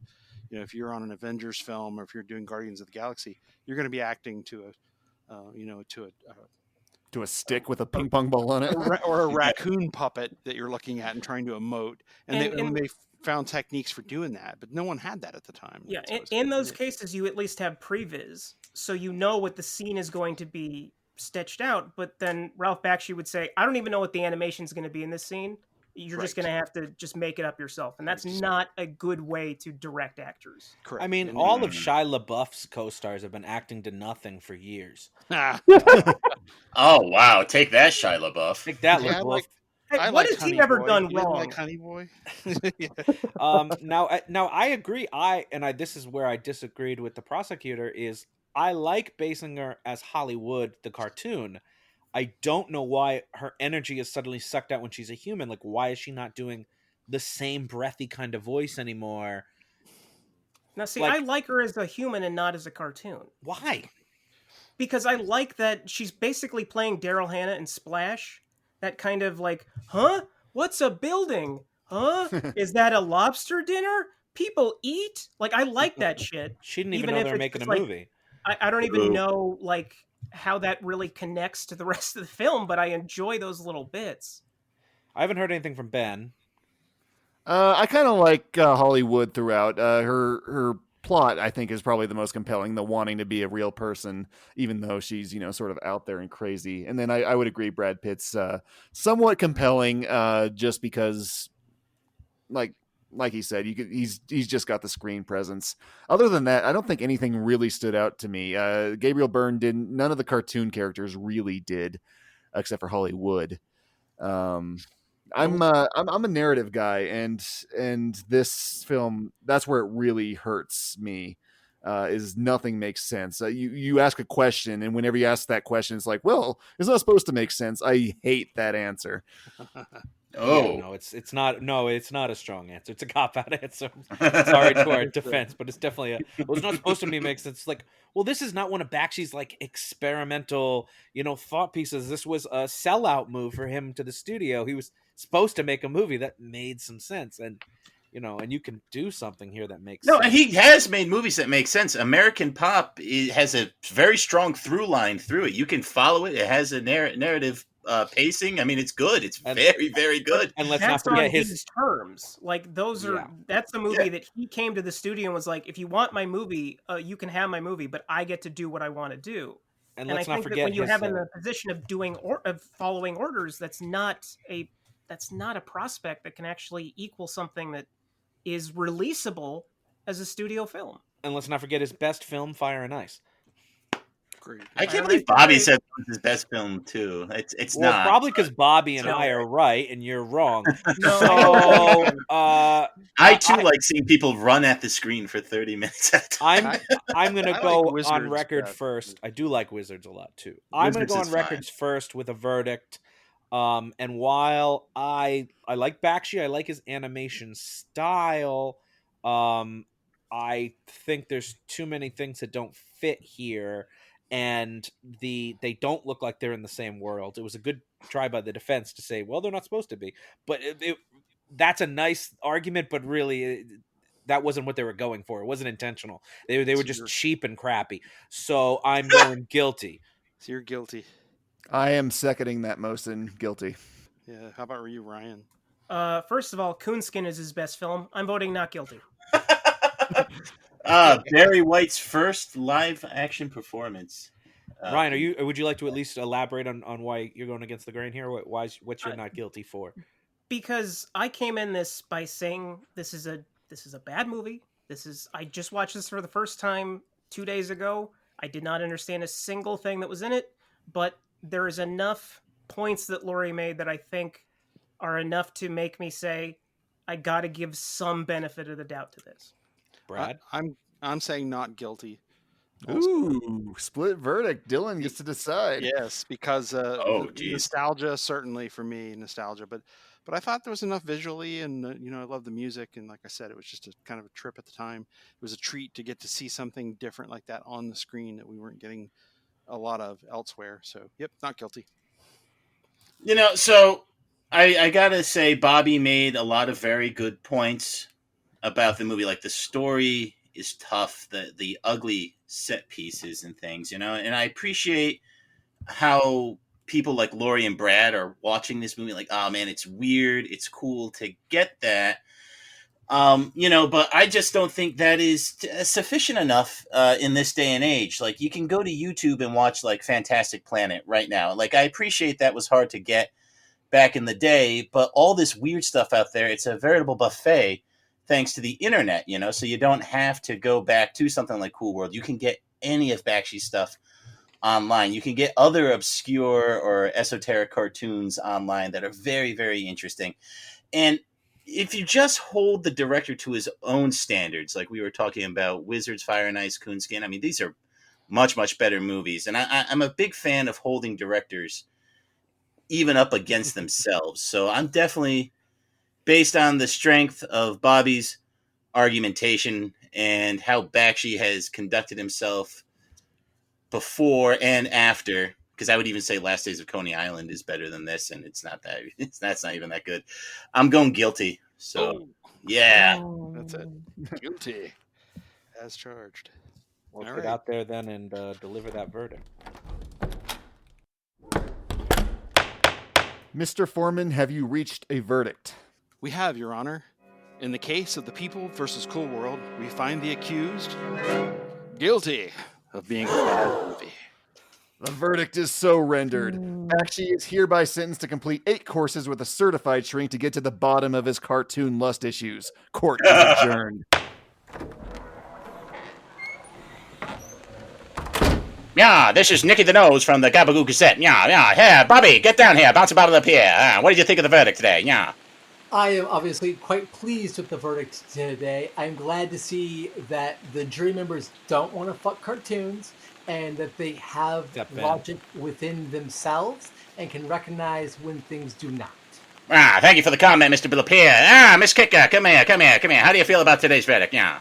If you're on an Avengers film or if you're doing Guardians of the Galaxy, you're going to be acting to a stick with a ping pong ball on it, or a raccoon puppet that you're looking at and trying to emote. And they found techniques for doing that, but no one had that at the time. Yeah, in those cases, you at least have previs, so you know what the scene is going to be stitched out. But then Ralph Bakshi would say, "I don't even know what the animation is going to be in this scene. You're just going to have to just make it up yourself," and that's not a good way to direct actors. Correct. I mean, all of Shia LaBeouf's co-stars have been acting to nothing for years. Oh wow! Take that, Shia LaBeouf. Take that, LaBeouf. What has he ever done wrong? Like Honey Boy. Now I agree. This is where I disagreed with the prosecutor. Is I like Basinger as Hollywood, the cartoon. I don't know why her energy is suddenly sucked out when she's a human. Like, why is she not doing the same breathy kind of voice anymore? Now, see, I like her as a human and not as a cartoon. Why? Because I like that she's basically playing Daryl Hannah in Splash. That kind of like, huh? What's a building? Huh? Is that a lobster dinner? People eat? Like, I like that shit. She didn't even know they were making a movie. I don't even know, like, how that really connects to the rest of the film, but I enjoy those little bits. I haven't heard anything from Ben. I kind of like Hollywood throughout. Her plot, I think, is probably the most compelling, the wanting to be a real person, even though she's, sort of out there and crazy. And then I would agree Brad Pitt's somewhat compelling just because, like he said, he's just got the screen presence. Other than that, I don't think anything really stood out to me. Gabriel Byrne didn't. None of the cartoon characters really did, except for Hollywood. I'm a narrative guy, and this film, that's where it really hurts me. Is nothing makes sense. You ask a question, and whenever you ask that question, it's like, well, it's not supposed to make sense. I hate that answer. Oh yeah, no, it's not. No, it's not a strong answer. It's a cop-out answer. Sorry to our defense, but it's definitely it's not supposed to make sense. It's like, well, this is not one of Bakshi's like experimental, thought pieces. This was a sellout move for him to the studio. He was supposed to make a movie that made some sense, and and you can do something here that makes sense. And he has made movies that make sense. American Pop has a very strong through line through it. You can follow it. It has a narrative pacing. I mean, it's good. It's very, very good. And let's not That's forget on his his terms. Like those are Yeah. that's the movie that he came to the studio and was like, if you want my movie, you can have my movie, but I get to do what I want to do. and And I let's not think that forget when you his, have in the position of doing of following orders, that's not a prospect that can actually equal something that is releasable as a studio film. and let's not forget his best film, Fire and Ice. Great. I can't Fire believe and Ice is Bobby great. said it was his best film too. It's Well, not. probably because Bobby and So- I are right and you're wrong. No, So I too like seeing people run at the screen for 30 minutes at a time. I'm gonna I go like on Wizards record better. first. I do like Wizards a lot too. I'm gonna Wizards go is on records first with a verdict. And while I like Bakshi, I like his animation style. I think there's too many things that don't fit here, and they don't look like they're in the same world. It was a good try by the defense to say, well, they're not supposed to be, but that's a nice argument, but really that wasn't what they were going for. It wasn't intentional. They were just cheap and crappy. So I'm going guilty. So you're guilty. I am seconding that motion. Guilty. Yeah. How about you, Ryan? First of all, Coonskin is his best film. I'm voting not guilty. Barry White's first live action performance. Ryan, would you like to at least elaborate on why you're going against the grain here? What you're not guilty for? Because I came in this by saying this is a bad movie. I just watched this for the first time 2 days ago. I did not understand a single thing that was in it, but there is enough points that Lorry made that I think are enough to make me say I got to give some benefit of the doubt to this. Brad? I'm saying not guilty. Ooh, split verdict. Dylan gets to decide. Yes, because nostalgia, certainly for me, nostalgia. But I thought there was enough visually, and I love the music, and like I said, it was just a kind of a trip at the time. It was a treat to get to see something different like that on the screen that we weren't getting a lot of elsewhere. So, yep, not guilty. So I gotta say, Bobby made a lot of very good points about the movie. Like the story is tough, the ugly set pieces and things, and I appreciate how people like Lorry and Brad are watching this movie like, oh man, it's weird, it's cool to get that. But I just don't think that is sufficient enough in this day and age. Like, you can go to YouTube and watch like Fantastic Planet right now. Like, I appreciate that was hard to get back in the day, but all this weird stuff out there, it's a veritable buffet thanks to the internet, so you don't have to go back to something like Cool World. You can get any of Bakshi's stuff online. You can get other obscure or esoteric cartoons online that are very, very interesting. And if you just hold the director to his own standards, like we were talking about Wizards, Fire and Ice, Coonskin, I mean, these are much, much better movies. And I'm a big fan of holding directors even up against themselves. So I'm definitely, based on the strength of Bobby's argumentation and how Bakshi has conducted himself before and after, because I would even say Last Days of Coney Island is better than this, and that's not even that good. I'm going guilty. So, yeah. That's it. Guilty. As charged. Let's All get right. out there then and deliver that verdict. Mr. Foreman, have you reached a verdict? We have, Your Honor. In the case of The People versus Cool World, we find the accused guilty of being a bad movie. The verdict is so rendered. Bakshi is hereby sentenced to complete 8 courses with a certified shrink to get to the bottom of his cartoon lust issues. Court is adjourned. Yeah, this is Nicky the Nose from the Gabagoo Cassette. Yeah. Here, Bobby, get down here. Bounce about the pier. What did you think of the verdict today? Yeah. I am obviously quite pleased with the verdict today. I'm glad to see that the jury members don't want to fuck cartoons and that they have logic within themselves and can recognize when things do not. Thank you for the comment, Mr. LePire. Miss Kikta, come here. How do you feel about today's verdict? Yeah.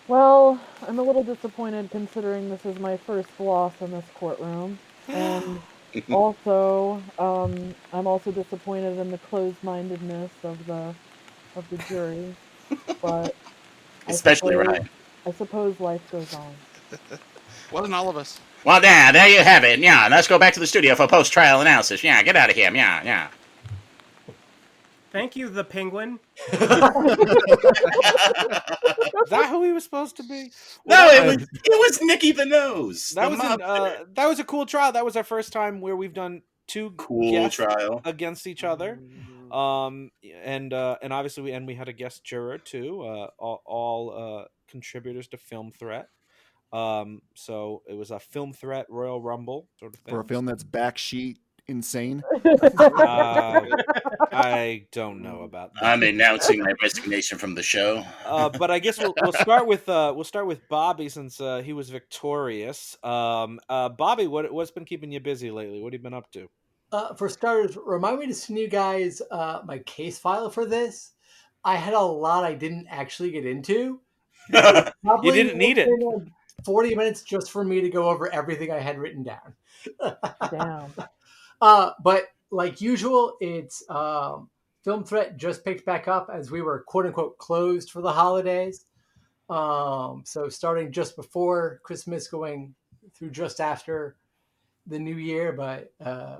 Well, I'm a little disappointed considering this is my first loss in this courtroom. And also, I'm also disappointed in the closed-mindedness of the jury. But especially Ryan. I suppose life goes on. Wasn't all of us. Well, there you have it. Yeah, let's go back to the studio for post-trial analysis. Yeah, get out of here. Yeah. Thank you, the Penguin. Is that who he was supposed to be? No, it was Nicky the Nose. That was a cool trial. That was our first time where we've done two guests trial against each other. And obviously we had a guest juror too. All contributors to Film Threat. So it was a Film Threat Royal Rumble sort of thing. For a film that's backsheet insane. I don't know about that. I'm announcing my resignation from the show. But I guess we'll start with Bobby since he was victorious. Bobby, what's been keeping you busy lately? What have you been up to? For starters, remind me to send you guys my case file for this. I had a lot I didn't actually get into. You didn't need it. 40 minutes just for me to go over everything I had written down. Damn. But like usual, it's Film Threat just picked back up as we were quote unquote closed for the holidays. So starting just before Christmas, going through just after the new year, but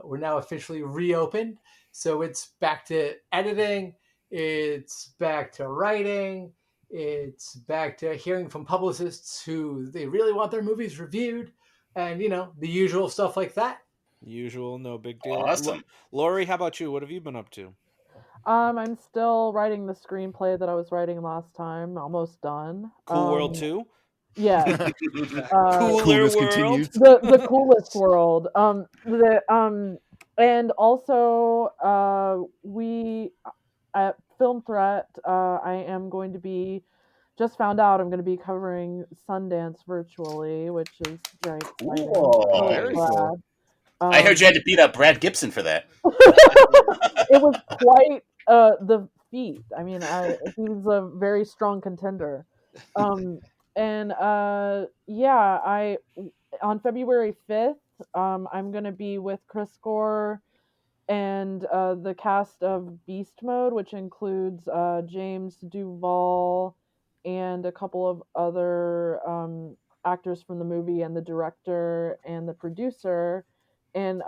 we're now officially reopened. So it's back to editing. It's back to writing. It's back to hearing from publicists who they really want their movies reviewed and, the usual stuff like that. Usual, no big deal. Awesome. Lori, how about you? What have you been up to? I'm still writing the screenplay that I was writing last time. Almost done. Cool World 2? Yeah. Cooler World. Continues. The coolest world. And also we at Film Threat, I am going to be just found out I'm going to be covering Sundance virtually, which is very exciting. Cool. I'm really Very glad. cool. I heard you had to beat up Brad Gibson for that. It was quite the feat. I mean, he was a very strong contender. On February 5th, I'm going to be with Chris Gore and the cast of Beast Mode, which includes James Duval and a couple of other actors from the movie and the director and the producer. And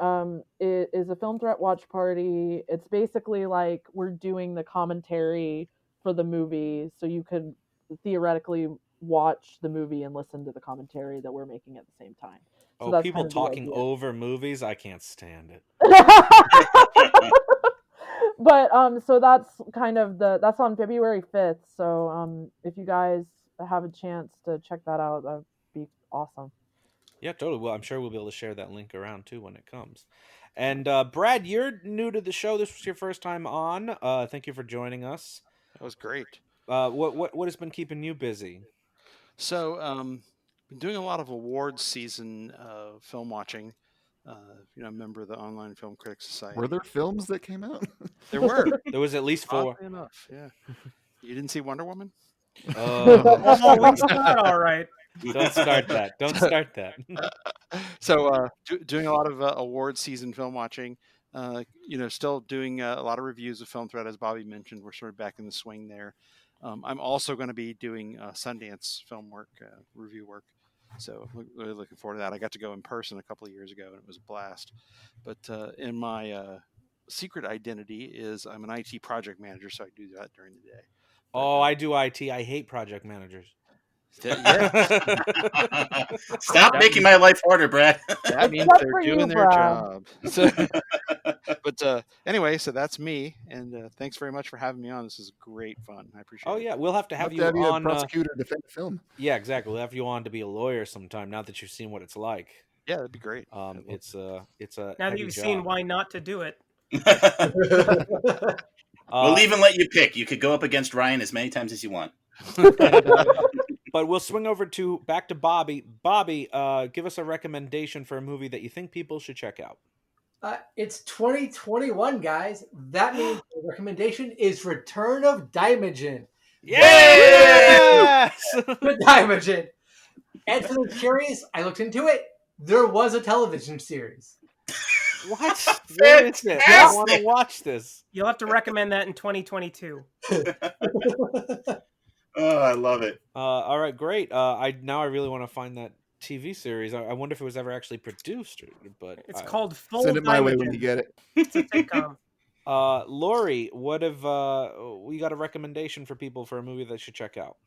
it is a Film Threat watch party. It's basically like we're doing the commentary for the movie, so you could theoretically watch the movie and listen to the commentary that we're making at the same time. So that's People kind of the talking idea. over movies? I can't stand it. But so that's kind of that's on February 5th. So if you guys have a chance to check that out, that'd be awesome. Yeah, totally. Well, I'm sure we'll be able to share that link around too when it comes. And Brad, you're new to the show. This was your first time on. Thank you for joining us. That was great. What has been keeping you busy? So, been doing a lot of awards season film watching. A member of the Online Film Critics Society. Were there films that came out? There were. There was at least 4. Oddly enough, yeah. You didn't see Wonder Woman? Oh, it's not all right. Don't start that. Don't start that. So, doing a lot of award season film watching. Still doing a lot of reviews of Film Threat, as Bobby mentioned. We're sort of back in the swing there. I'm also going to be doing Sundance film work, review work. So, really looking forward to that. I got to go in person a couple of years ago, and it was a blast. But in my secret identity is I'm an IT project manager, so I do that during the day. Oh, I do IT. I hate project managers. Yeah. Stop making my life harder, Brad. That means Except they're for you, doing their Brad. job. So, but anyway, so that's me, and thanks very much for having me on. This is great fun. I appreciate it. Oh yeah, we'll have to have you a on. prosecutor defend the film. Yeah, exactly. We'll have you on to be a lawyer sometime. Now that you've seen what it's like. Yeah, that'd be great. It's a Now that heavy you've job. seen why not to do it. We'll even let you pick. You could go up against Ryan as many times as you want. But we'll swing over back to Bobby. Bobby, give us a recommendation for a movie that you think people should check out. It's 2021, guys. That means the recommendation is Return of Daimogen. Yes! The Daimogen. And for the curious, I looked into it. There was a television series. What? Where is it? I want to watch this. You'll have to recommend that in 2022. Oh, I love it. All right, great. I really want to find TV series. I wonder if it was ever actually produced. But It's called Full Send it my way when Diamond. you get it. It's a sitcom. Lori, what have we got a recommendation for people for a movie they should check out?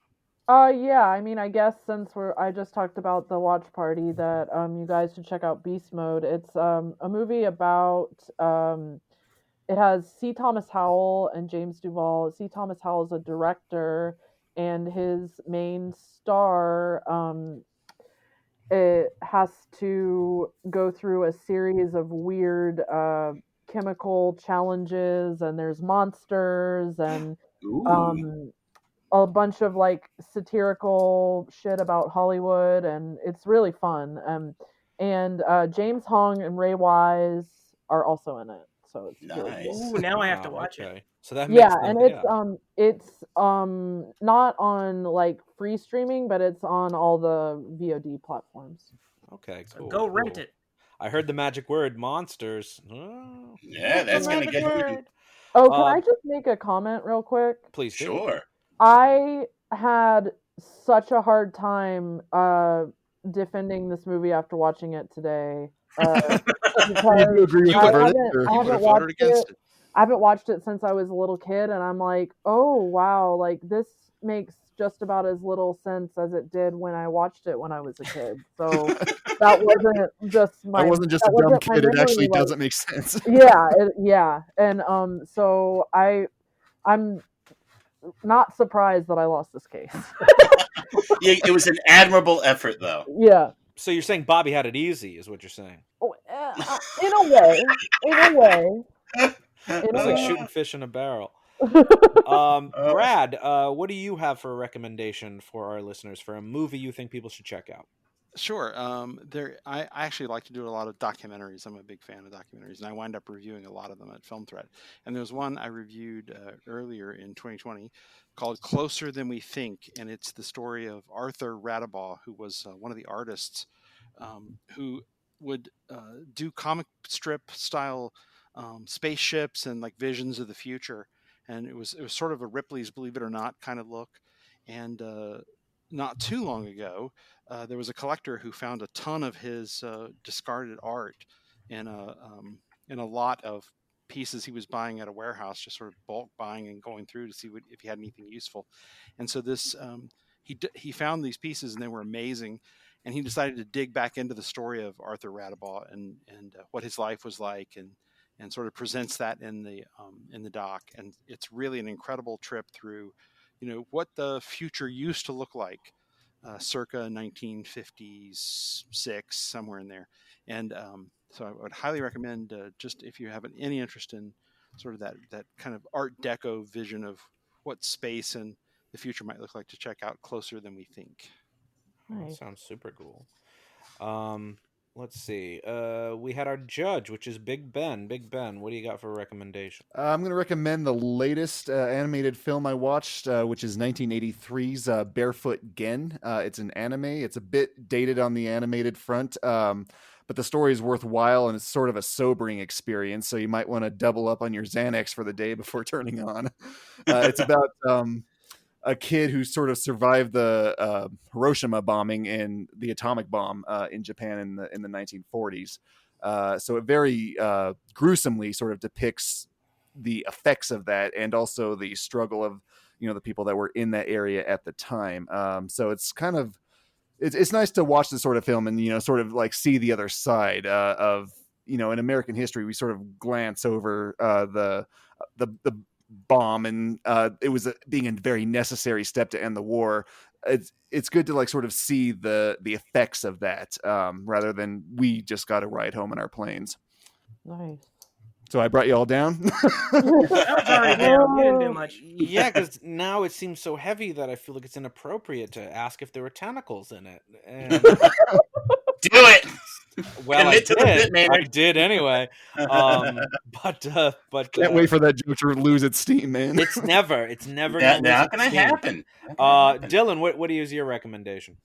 Yeah, I mean, I guess since I just talked about the watch party, that you guys should check out Beast Mode. It's a movie about it has C. Thomas Howell and James Duvall. C. Thomas Howell is a director, and his main star it has to go through a series of weird chemical challenges, and there's monsters and Ooh. a bunch of like satirical shit about Hollywood, and it's really fun. And James Hong and Ray Wise are also in it, so it's really Nice. cool. Ooh, now I have to watch it. So that makes Yeah, them, and it's not on like free streaming, but it's on all the VOD platforms. Okay, So cool. go rent cool. it. I heard the magic word, monsters. Oh, Yeah, that's the gonna magic get you. word. Oh, can I just make a comment real quick? Please do. Sure. I had such a hard time defending this movie after watching it today. You do agree with the verdict? Or? I You would haven't have voted watched against it. I haven't watched it since I was a little kid, and I'm like, oh wow, like this makes just about as little sense as it did when I watched it when I was a kid. So that wasn't just my. I wasn't just that a dumb wasn't my kid. It memory, actually like- doesn't make sense. yeah, and so I'm not surprised that I lost this case. Yeah, it was an admirable effort, though. Yeah. So you're saying Bobby had it easy, is what you're saying? Oh, in a way. It's like shooting fish in a barrel. Brad, what do you have for a recommendation for our listeners for a movie you think people should check out? Sure. I actually like to do a lot of documentaries. I'm a big fan of documentaries, and I wind up reviewing a lot of them at Film Thread. And there's one I reviewed earlier in 2020 called Closer Than We Think, and it's the story of Arthur Radabaugh, who was one of the artists who would do comic strip style spaceships and like visions of the future. And it was sort of a Ripley's Believe It or Not kind of look. And not too long ago, there was a collector who found a ton of his discarded art in a lot of pieces he was buying at a warehouse, just sort of bulk buying and going through to see if he had anything useful. And so this he found these pieces, and they were amazing. And he decided to dig back into the story of Arthur Radabaugh and what his life was like, and sort of presents that in the doc. And it's really an incredible trip through, what the future used to look like, circa 1956, somewhere in there. And so I would highly recommend, just if you have any interest in sort of that kind of Art Deco vision of what space and the future might look like, to check out Closer Than We Think. That sounds super cool. Let's see. We had our judge, which is Big Ben. Big Ben, what do you got for a recommendation? I'm going to recommend the latest animated film I watched, which is 1983's Barefoot Gen. It's an anime. It's a bit dated on the animated front, but the story is worthwhile, and it's sort of a sobering experience, so you might want to double up on your Xanax for the day before turning on. It's about a kid who sort of survived the Hiroshima bombing and the atomic bomb in Japan in the 1940s. So it very gruesomely sort of depicts the effects of that, and also the struggle of the people that were in that area at the time. So it's kind of it's nice to watch this sort of film and sort of like see the other side of in American history. We sort of glance over the bomb, and it was being a very necessary step to end the war. It's good to like sort of see the effects of that, rather than we just got to ride home in our planes. Nice. So I brought you all down. That was already down. You didn't do much. Yeah, because now it seems so heavy that I feel like it's inappropriate to ask if there were tentacles in it. And Do it. well, Commit to the bit, I Maynard. did anyway. But Can't wait for that joke to lose its steam, man. it's never Not gonna gonna happen. Dylan, what is your recommendation?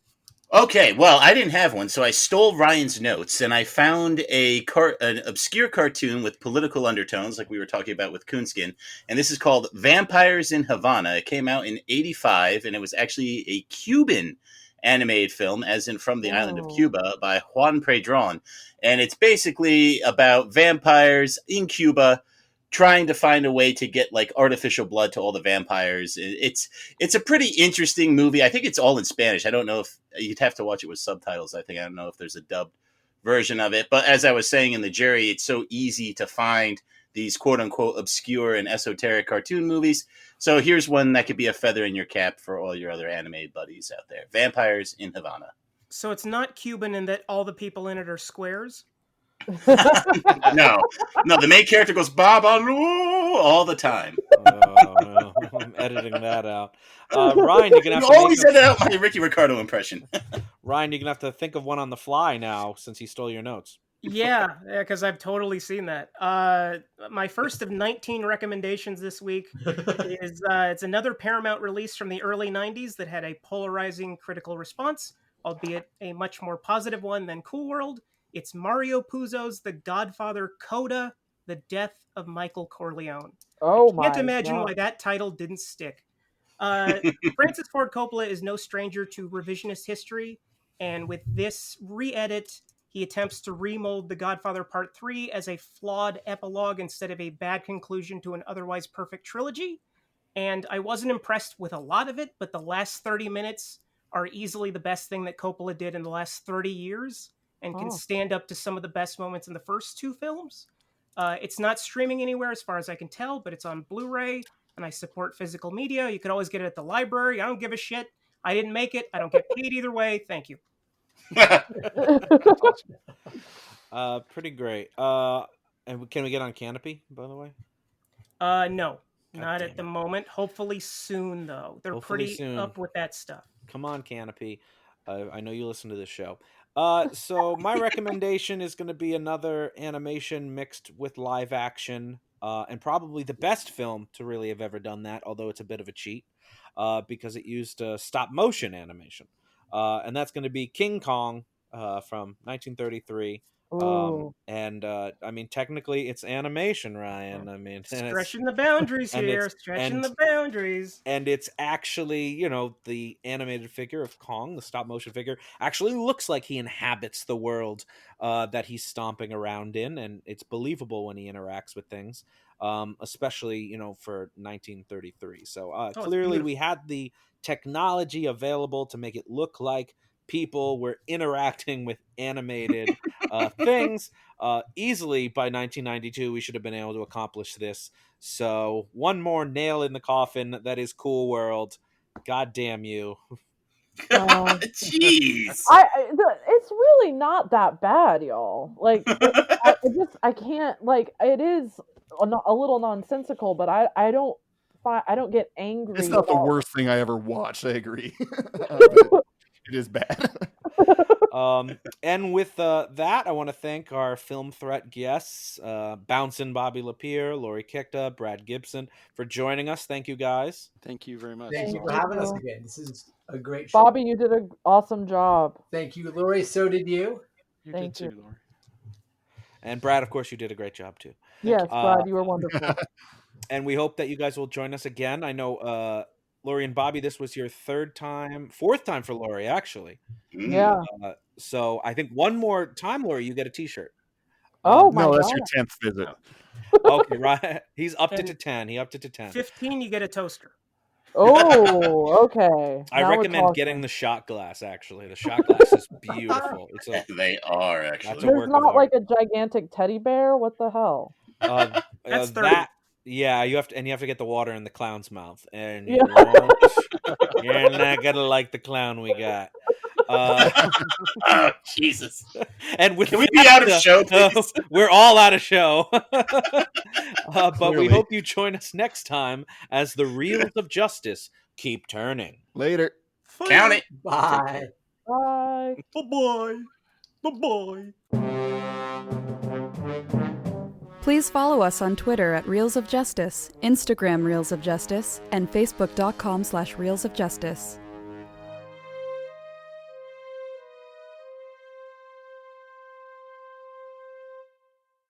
Okay, well, I didn't have one, so I stole Ryan's notes, and I found an obscure cartoon with political undertones, like we were talking about with Coonskin, and this is called Vampires in Havana. It came out in '85, and it was actually a Cuban animated film, as in From the Island of Cuba by Juan Pedron. And it's basically about vampires in Cuba trying to find a way to get like artificial blood to all the vampires. It's a pretty interesting movie. I think it's all in Spanish. I don't know if you'd have to watch it with subtitles. I don't know if there's a dubbed version of it. But as I was saying in the jury, it's so easy to find these quote unquote obscure and esoteric cartoon movies. So here's one that could be a feather in your cap for all your other animated buddies out there. Vampires in Havana. So it's not Cuban in that all the people in it are squares? No, the main character goes Babalu all the time. No. I'm editing that out. Ryan, you're gonna have to always edit out my Ricky Ricardo impression. Ryan, you're gonna have to think of one on the fly now since he stole your notes. Yeah, because I've totally seen that. My first of 19 recommendations this week is it's another Paramount release from the early 90s that had a polarizing critical response, albeit a much more positive one than Cool World. It's Mario Puzo's The Godfather Coda, The Death of Michael Corleone. I can't imagine why that title didn't stick. Francis Ford Coppola is no stranger to revisionist history, and with this re-edit, he attempts to remold The Godfather Part 3 as a flawed epilogue instead of a bad conclusion to an otherwise perfect trilogy. And I wasn't impressed with a lot of it, but the last 30 minutes are easily the best thing that Coppola did in the last 30 years and can stand up to some of the best moments in the first two films. It's not streaming anywhere as far as I can tell, but it's on Blu-ray, and I support physical media. You could always get it at the library. I don't give a shit. I didn't make it. I don't get paid either way. Thank you. Pretty great. And can we get on Canopy, by the way? No, not at the moment. Hopefully soon, though. They're pretty up with that stuff. Come on, Canopy. I know you listen to this show. So my recommendation is going to be another animation mixed with live action, and probably the best film to really have ever done that, although it's a bit of a cheat, because it used stop motion animation. And that's going to be King Kong from 1933. And I mean, technically it's animation, Ryan. I mean, stretching the boundaries here, stretching the boundaries. And it's actually, you know, the animated figure of Kong, the stop motion figure, actually looks like he inhabits the world that he's stomping around in. And it's believable when he interacts with things, especially, you know, for 1933. So clearly we had the technology available to make it look like people were interacting with animated things. Easily by 1992, we should have been able to accomplish this. So one more nail in the coffin. That is Cool World. God damn you. Jeez. It's really not that bad, y'all. Like, I can't, like, it is a little nonsensical, but I don't get angry. It's not the worst thing I ever watched. I agree. It is bad. And with that, I want to thank our film threat guests, Bouncin' Bobby LePire, Lorry Kikta, Brad Gibson, for joining us. Thank you, guys. Thank you very much. Thank you for having us again. This is a great show. Bobby, you did an awesome job. Thank you, Lori. So did you. Thank you. Lori. And Brad, of course, you did a great job, too. Yes, Brad, you were wonderful. And we hope that you guys will join us again. I know, Lori and Bobby, this was your fourth time for Lori, actually. Yeah. So I think one more time, Lori, you get a T-shirt. Oh my God. No, that's God. your 10th visit. Okay, right. He's upped it to 10. He upped it to 10. 15, you get a toaster. Oh, okay. I recommend getting the shot glass, actually. The shot glass is beautiful. They are, actually. There's not like a gigantic teddy bear? What the hell? That's 30. Yeah, you have to get the water in the clown's mouth, and you're not gonna like the clown we got. Oh, Jesus! And can we be out of show, please? We're all out of show. But we hope you join us next time as the reels of justice keep turning. Later. Count it. Bye. Bye. Bye-bye. Bye-bye. Please follow us on Twitter at Reels of Justice, Instagram Reels of Justice, and Facebook.com/Reels of Justice.